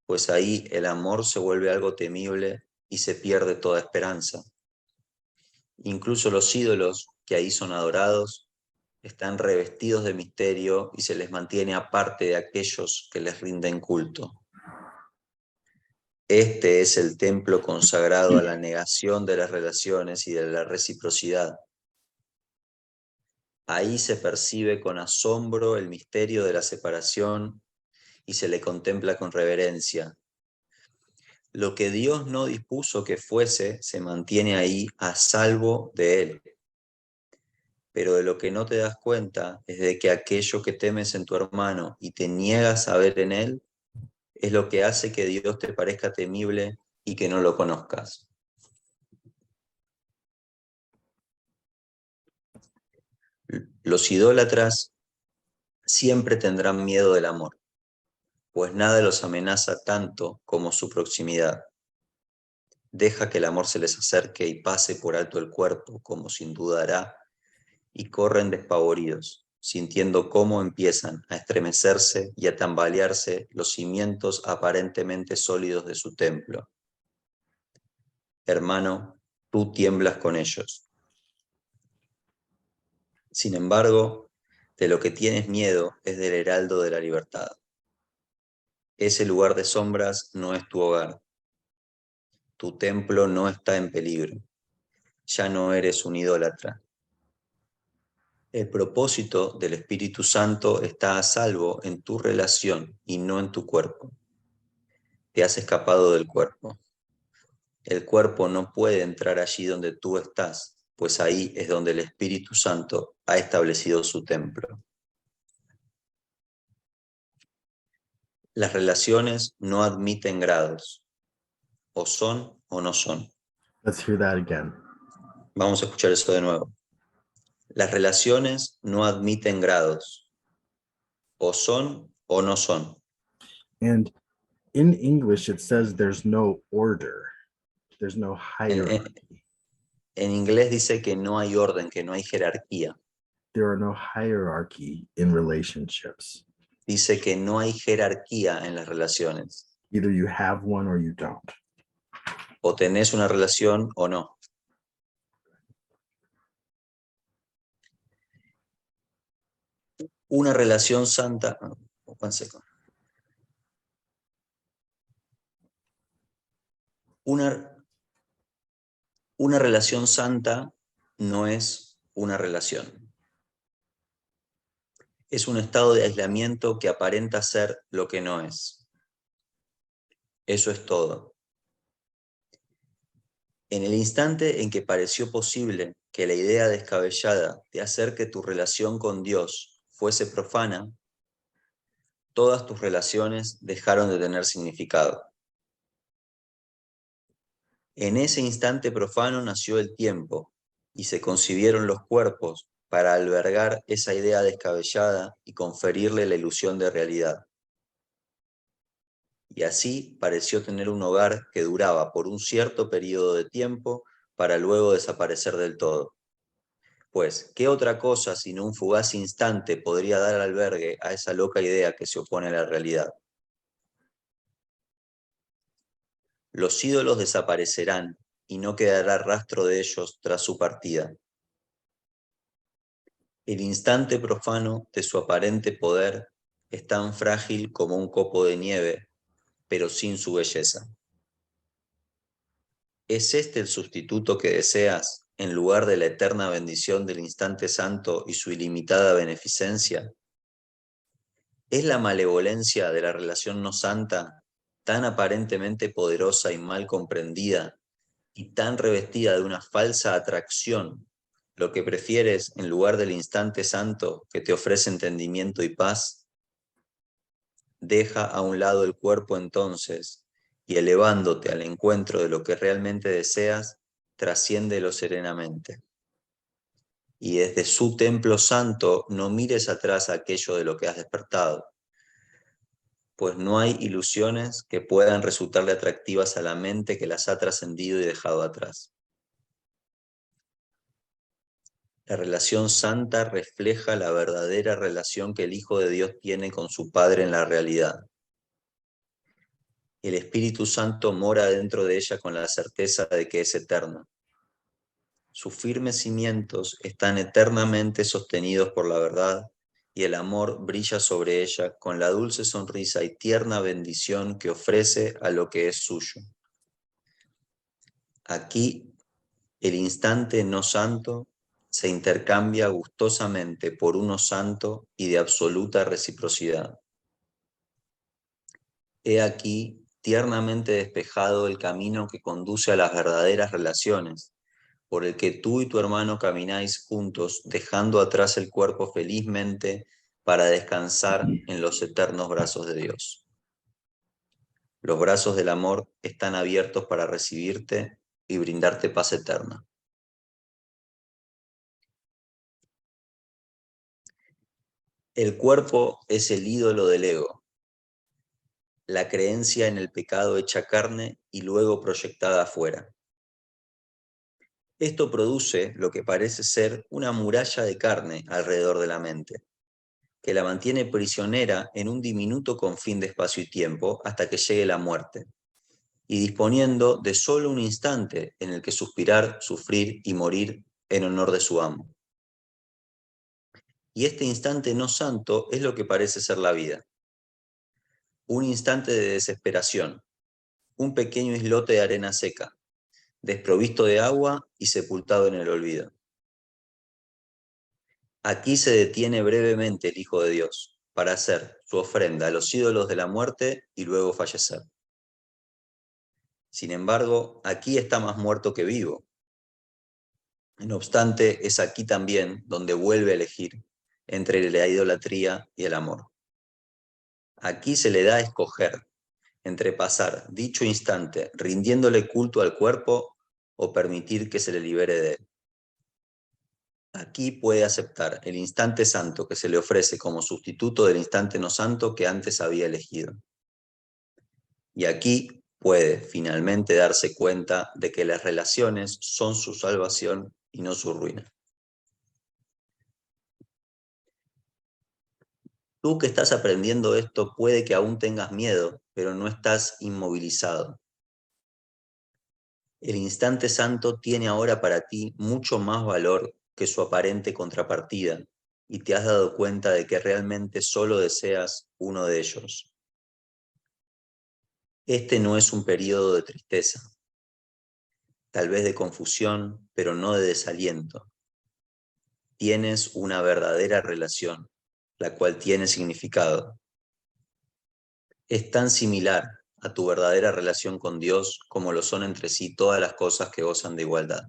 Pues ahí el amor se vuelve algo temible y se pierde toda esperanza. Incluso los ídolos que ahí son adorados están revestidos de misterio y se les mantiene aparte de aquellos que les rinden culto. Este es el templo consagrado a la negación de las relaciones y de la reciprocidad. Ahí se percibe con asombro el misterio de la separación y se le contempla con reverencia. Lo que Dios no dispuso que fuese se mantiene ahí a salvo de Él. Pero de lo que no te das cuenta es de que aquello que temes en tu hermano y te niegas a ver en él, es lo que hace que Dios te parezca temible y que no lo conozcas. Los idólatras siempre tendrán miedo del amor, pues nada los amenaza tanto como su proximidad. Deja que el amor se les acerque y pase por alto el cuerpo, como sin duda hará, y corren despavoridos, sintiendo cómo empiezan a estremecerse y a tambalearse los cimientos aparentemente sólidos de su templo. Hermano, tú tiemblas con ellos. Sin embargo, de lo que tienes miedo es del heraldo de la libertad. Ese lugar de sombras no es tu hogar. Tu templo no está en peligro. Ya no eres un idólatra. El propósito del Espíritu Santo está a salvo en tu relación y no en tu cuerpo. Te has escapado del cuerpo. El cuerpo no puede entrar allí donde tú estás, pues ahí es donde el Espíritu Santo ha establecido su templo. Las relaciones no admiten grados. O son o no son. Let's hear that again. Vamos a escuchar eso de nuevo. Las relaciones no admiten grados. O son o no son. And in English, it says there's no order. There's no hierarchy. En inglés dice que no hay orden, que no hay jerarquía. There are no hierarchy in relationships. Dice que no hay jerarquía en las relaciones. Either you have one or you don't. O tenés una relación o no. Una relación santa. Una relación santa no es una relación. Es un estado de aislamiento que aparenta ser lo que no es. Eso es todo. En el instante en que pareció posible que la idea descabellada de hacer que tu relación con Dios fuese profana, todas tus relaciones dejaron de tener significado. En ese instante profano nació el tiempo y se concibieron los cuerpos para albergar esa idea descabellada y conferirle la ilusión de realidad. Y así pareció tener un hogar que duraba por un cierto periodo de tiempo para luego desaparecer del todo. Pues, ¿qué otra cosa sino un fugaz instante podría dar albergue a esa loca idea que se opone a la realidad? Los ídolos desaparecerán y no quedará rastro de ellos tras su partida. El instante profano de su aparente poder es tan frágil como un copo de nieve, pero sin su belleza. ¿Es este el sustituto que deseas en lugar de la eterna bendición del instante santo y su ilimitada beneficencia? ¿Es la malevolencia de la relación no santa tan aparentemente poderosa y mal comprendida y tan revestida de una falsa atracción lo que prefieres en lugar del instante santo que te ofrece entendimiento y paz? Deja a un lado el cuerpo entonces y elevándote al encuentro de lo que realmente deseas, trasciéndelo serenamente. Y desde su templo santo no mires atrás aquello de lo que has despertado, pues no hay ilusiones que puedan resultarle atractivas a la mente que las ha trascendido y dejado atrás. La relación santa refleja la verdadera relación que el Hijo de Dios tiene con su Padre en la realidad. El Espíritu Santo mora dentro de ella con la certeza de que es eterna. Sus firmes cimientos están eternamente sostenidos por la verdad y el amor brilla sobre ella con la dulce sonrisa y tierna bendición que ofrece a lo que es suyo. Aquí, el instante no santo se intercambia gustosamente por uno santo y de absoluta reciprocidad. He aquí tiernamente despejado el camino que conduce a las verdaderas relaciones, por el que tú y tu hermano camináis juntos, dejando atrás el cuerpo felizmente para descansar en los eternos brazos de Dios. Los brazos del amor están abiertos para recibirte y brindarte paz eterna. El cuerpo es el ídolo del ego, la creencia en el pecado hecha carne y luego proyectada afuera. Esto produce lo que parece ser una muralla de carne alrededor de la mente, que la mantiene prisionera en un diminuto confín de espacio y tiempo hasta que llegue la muerte, y disponiendo de solo un instante en el que suspirar, sufrir y morir en honor de su amo. Y este instante no santo es lo que parece ser la vida. Un instante de desesperación, un pequeño islote de arena seca, desprovisto de agua y sepultado en el olvido. Aquí se detiene brevemente el Hijo de Dios para hacer su ofrenda a los ídolos de la muerte y luego fallecer. Sin embargo, aquí está más muerto que vivo. No obstante, es aquí también donde vuelve a elegir entre la idolatría y el amor. Aquí se le da a escoger entre pasar dicho instante rindiéndole culto al cuerpo o permitir que se le libere de él. Aquí puede aceptar el instante santo que se le ofrece como sustituto del instante no santo que antes había elegido. Y aquí puede finalmente darse cuenta de que las relaciones son su salvación y no su ruina. Tú que estás aprendiendo esto puede que aún tengas miedo, pero no estás inmovilizado. El instante santo tiene ahora para ti mucho más valor que su aparente contrapartida, y te has dado cuenta de que realmente solo deseas uno de ellos. Este no es un periodo de tristeza, tal vez de confusión, pero no de desaliento. Tienes una verdadera relación, la cual tiene significado. Es tan similar a tu verdadera relación con Dios como lo son entre sí todas las cosas que gozan de igualdad.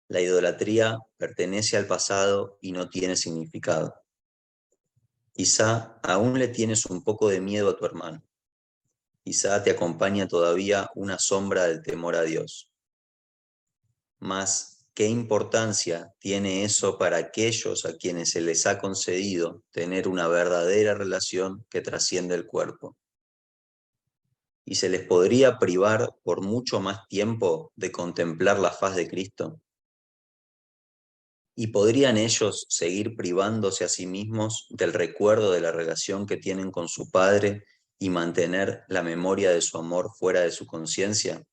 La idolatría pertenece al pasado y no tiene significado. Quizá aún le tienes un poco de miedo a tu hermano. Quizá te acompaña todavía una sombra del temor a Dios. Mas, ¿qué importancia tiene eso para aquellos a quienes se les ha concedido tener una verdadera relación que trasciende el cuerpo? ¿Y se les podría privar por mucho más tiempo de contemplar la faz de Cristo? ¿Y podrían ellos seguir privándose a sí mismos del recuerdo de la relación que tienen con su Padre y mantener la memoria de su amor fuera de su conciencia?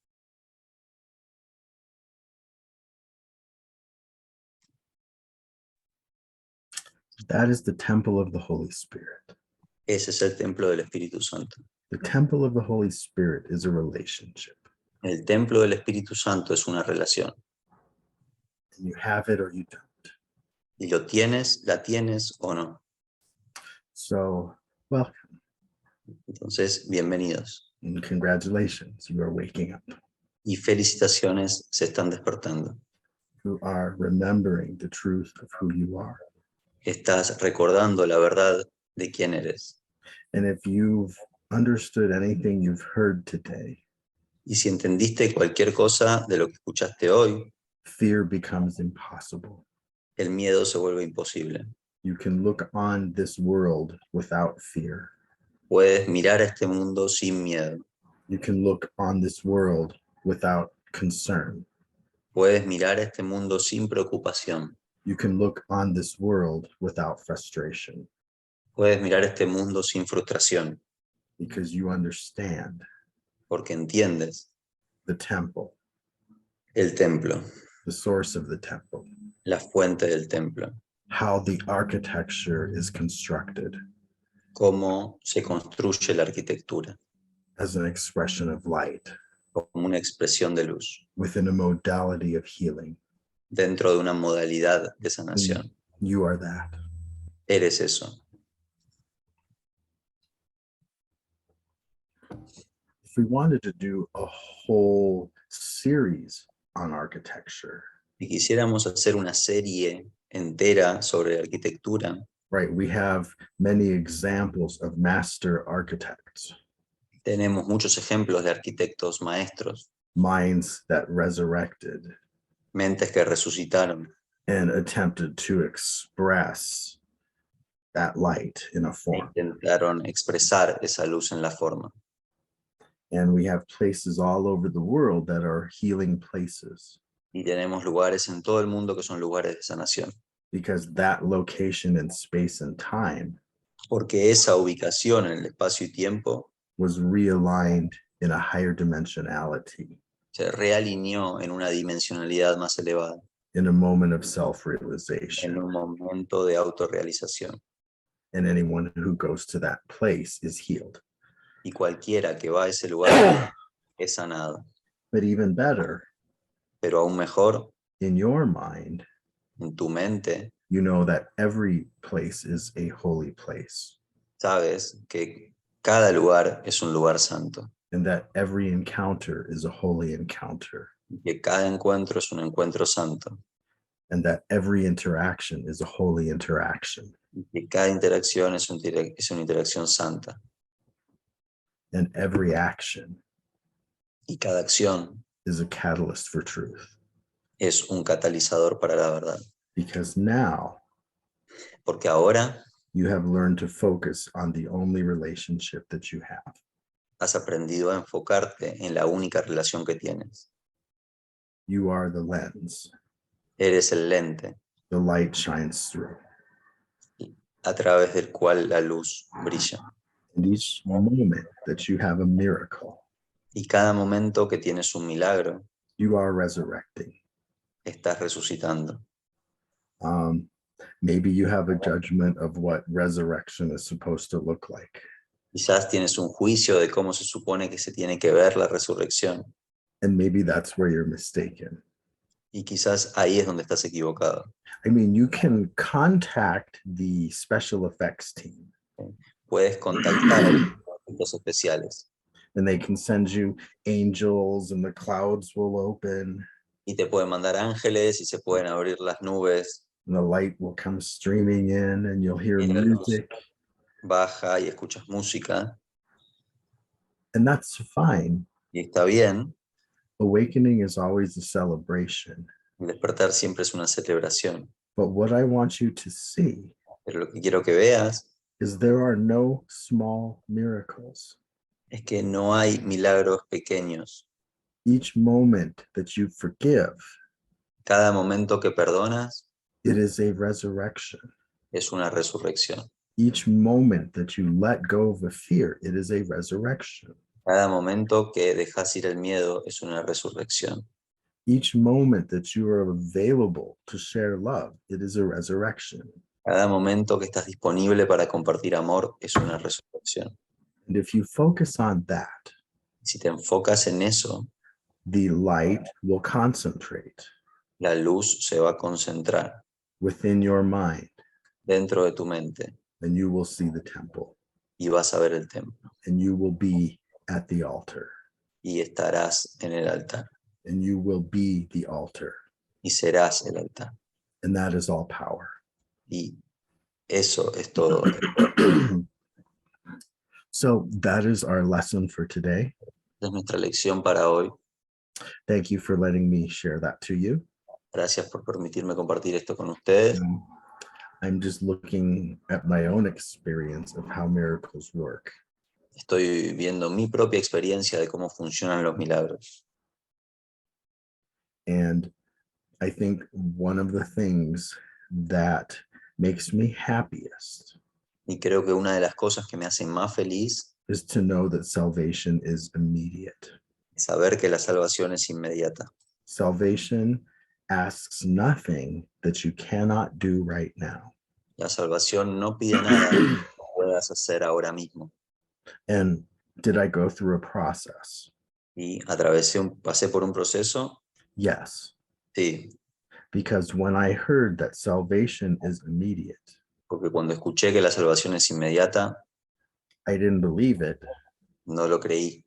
That is the temple of the Holy Spirit. Ese es el templo del Espíritu Santo. The temple of the Holy Spirit is a relationship. El templo del Espíritu Santo es una relación. And you have it or you don't. Y lo tienes, la tienes o no. So, welcome Entonces, bienvenidos. and congratulations. You are waking up. Y felicitaciones, se están despertando. You are remembering the truth of who you are. Estás recordando la verdad de quién eres. And if you've understood anything you've heard today, Y si entendiste cualquier cosa de lo que escuchaste hoy, fear becomes impossible. el miedo se vuelve imposible. You can look on this world without fear. Puedes mirar a este mundo sin miedo. You can look on this world without concern. Puedes mirar este mundo sin preocupación. You can look on this world without frustration Puedes mirar este mundo sin frustración, because you understand porque entiendes the temple, el templo, the source of the temple, la fuente del templo, how the architecture is constructed cómo se construye la arquitectura, as an expression of light como una expresión de luz, within a modality of healing. dentro de una modalidad de And sanación. you are that. Eres eso. If we wanted to do a whole series on architecture, Si quisiéramos hacer una serie entera sobre arquitectura, right, we have many examples of master architects, tenemos muchos ejemplos de arquitectos maestros, minds that resurrected mentes que resucitaron and attempted to express that light in a e form. intentaron expresar esa luz en la forma. And we have places all over the world that are healing places Y tenemos lugares en todo el mundo que son lugares de sanación, because that location in space and time porque esa ubicación en el espacio y tiempo was realigned in a higher dimensionality se realineó en una dimensionalidad más elevada, in a moment of en self-realization. un momento de autorrealización. And anyone who goes to that place is healed. Y cualquiera que va a ese lugar es sanado. But even better, Pero aún mejor, in your mind, en tu mente, you know that every place is a holy place sabes que cada lugar es un lugar santo, and that every encounter is a holy encounter y que cada encuentro es un encuentro santo, and that every interaction is a holy interaction. y que cada interacción es una interacción santa, And every action y cada acción is a catalyst for truth. es un catalizador para la verdad. Because now Porque ahora you have learned to focus on the only relationship that you have. has aprendido a enfocarte en la única relación que tienes. You are the lens. Eres el lente The light shines through. a través del cual la luz brilla. And each moment that you have a miracle, Y cada momento que tienes un milagro, you are resurrecting. estás resucitando. Maybe you have a judgment of what resurrection is supposed to look like. Quizás tienes un juicio de cómo se supone que se tiene que ver la resurrección. And maybe that's where you're mistaken. Y quizás ahí es donde estás equivocado. I mean, you can contact the special effects team Puedes contactar a los efectos especiales and they can send you angels and the clouds will open y te pueden mandar ángeles y se pueden abrir las nubes and the light will come streaming in and you'll hear y la luz music. baja y escuchas música And that's fine. y está bien. Awakening is always a celebration. El despertar siempre es una celebración. But what I want you to see Pero lo que quiero que veas is there are no small miracles. es que no hay milagros pequeños. Each moment that you forgive, Cada momento que perdonas it is a resurrection. es una resurrección. Each moment that you let go of a fear, it is a resurrection. Cada momento que dejas ir el miedo es una resurrección. Each moment that you are available to share love, it is a resurrection. Cada momento que estás disponible para compartir amor es una resurrección. And if you focus on that, Si te enfocas en eso, the light will concentrate la luz se va a concentrar within your mind dentro de tu mente and you will see the temple y vas a ver el templo and you will be at the altar y estarás en el altar and you will be the altar. y serás el altar. And that is all power. Y eso es todo. So that is our lesson for today. Es nuestra lección para hoy. Thank you for letting me share that to you. Gracias por permitirme compartir esto con ustedes. I'm just looking at my own experience of how miracles work. Estoy viendo mi propia experiencia de cómo funcionan los milagros. And I think one of the things that makes me happiest Y creo que una de las cosas que me hacen más feliz is to know that salvation is immediate. es saber que la salvación es inmediata. Salvation asks nothing that you cannot do right now. La salvación no pide nada que puedas hacer ahora mismo. And did I go through a process? Y pasé por un proceso, Yes, sí, because when I heard that salvation is immediate, porque cuando escuché que la salvación es inmediata, I didn't believe it, no lo creí,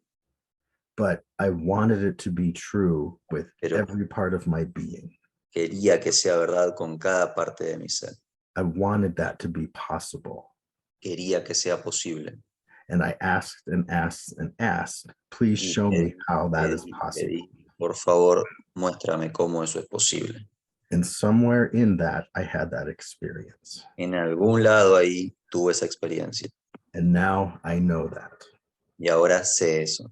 but I wanted it to be true with Pero- every part of my being. quería que sea verdad con cada parte de mi ser, I wanted that to be possible. quería que sea posible. And I asked and asked and asked, please Y show me pedí, how that is pedí, possible. pedí, por favor, muéstrame cómo eso es posible. And somewhere in that, I had that experience. En algún lado ahí tuve esa experiencia And now I know that y ahora sé eso.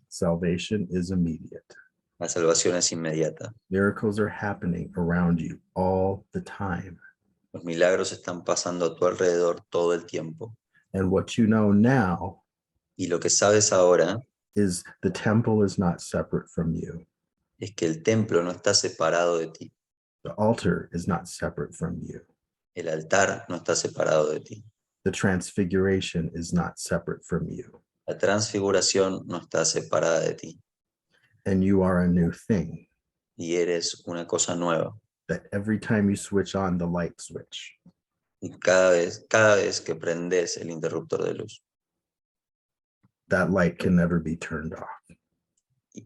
salvation is immediate. La salvación es inmediata. Miracles are happening around you all the time. Los milagros están pasando a tu alrededor todo el tiempo. And what you know now Y lo que sabes ahora is the temple is not separate from you. es que el templo no está separado de ti. The altar is not separate from you. El altar no está separado de ti. The transfiguration is not separate from you. La transfiguración no está separada de ti. And you are a new thing. Y eres una cosa nueva. That every time you switch on the light switch, Y cada vez que prendes el interruptor de luz, that light can never be turned off.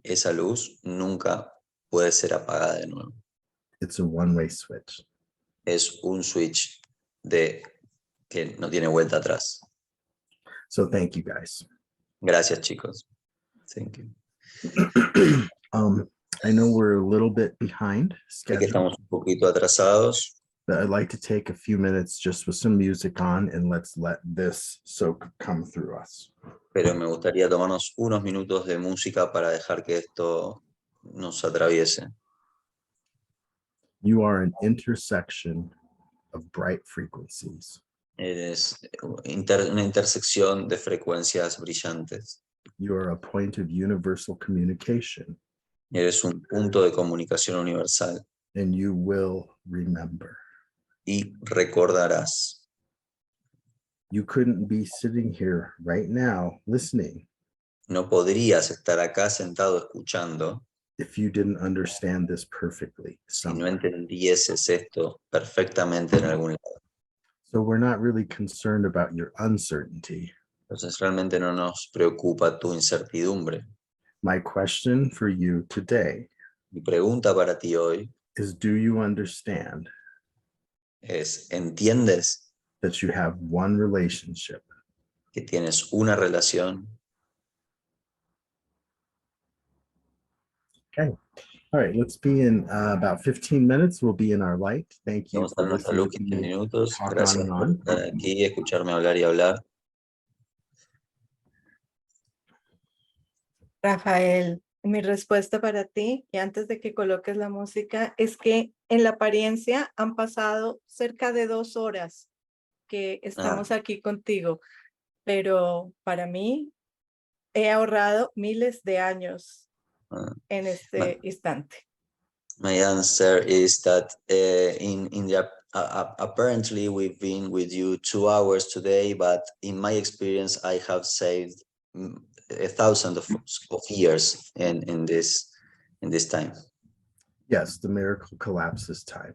esa luz nunca puede ser apagada de nuevo. It's a one-way switch. Es un switch que no tiene vuelta atrás. So thank you guys. Gracias, chicos. Thank you. I know we're a little bit behind Sé que schedule, estamos un poquito atrasados, but I'd like to take a few minutes just with some music on and let's let this soak come through us. pero me gustaría tomarnos unos minutos de música para dejar que esto nos atraviese. You are an intersection of bright frequencies. Eres una intersección de frecuencias brillantes. You are a point of universal communication, Eres un punto de comunicación universal and you will remember. y recordarás. You couldn't be sitting here right now listening No podrías estar acá sentado escuchando if you didn't understand this perfectly si no somewhere. entendieses esto perfectamente en algún lado. So we're not really concerned about your uncertainty. Entonces realmente no nos preocupa tu incertidumbre. My question for you today Mi pregunta para ti hoy is, do you understand es, ¿entiendes that you have one relationship que tienes una relación? Okay. All right, let's be in about 15 minutes. We'll be in our light. Thank you Vamos a for dar nuestra listening luz to 15 me minutos. talk on Gracias and por on. estar aquí, escucharme hablar y hablar. Rafael, mi respuesta para ti, y antes de que coloques la música, es que en la apariencia han pasado cerca de 2 horas que estamos aquí contigo, pero para mí he ahorrado miles de años en este instante. My answer is that apparently we've been with you 2 hours today, but in my experience, I have saved 1,000 of years in this time. Yes, the miracle collapses time.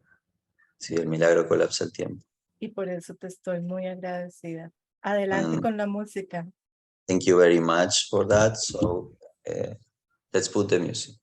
Sí, el milagro colapsa el tiempo. Y por eso te estoy muy agradecida. Adelante con la música. Thank you very much for that. So let's put the music.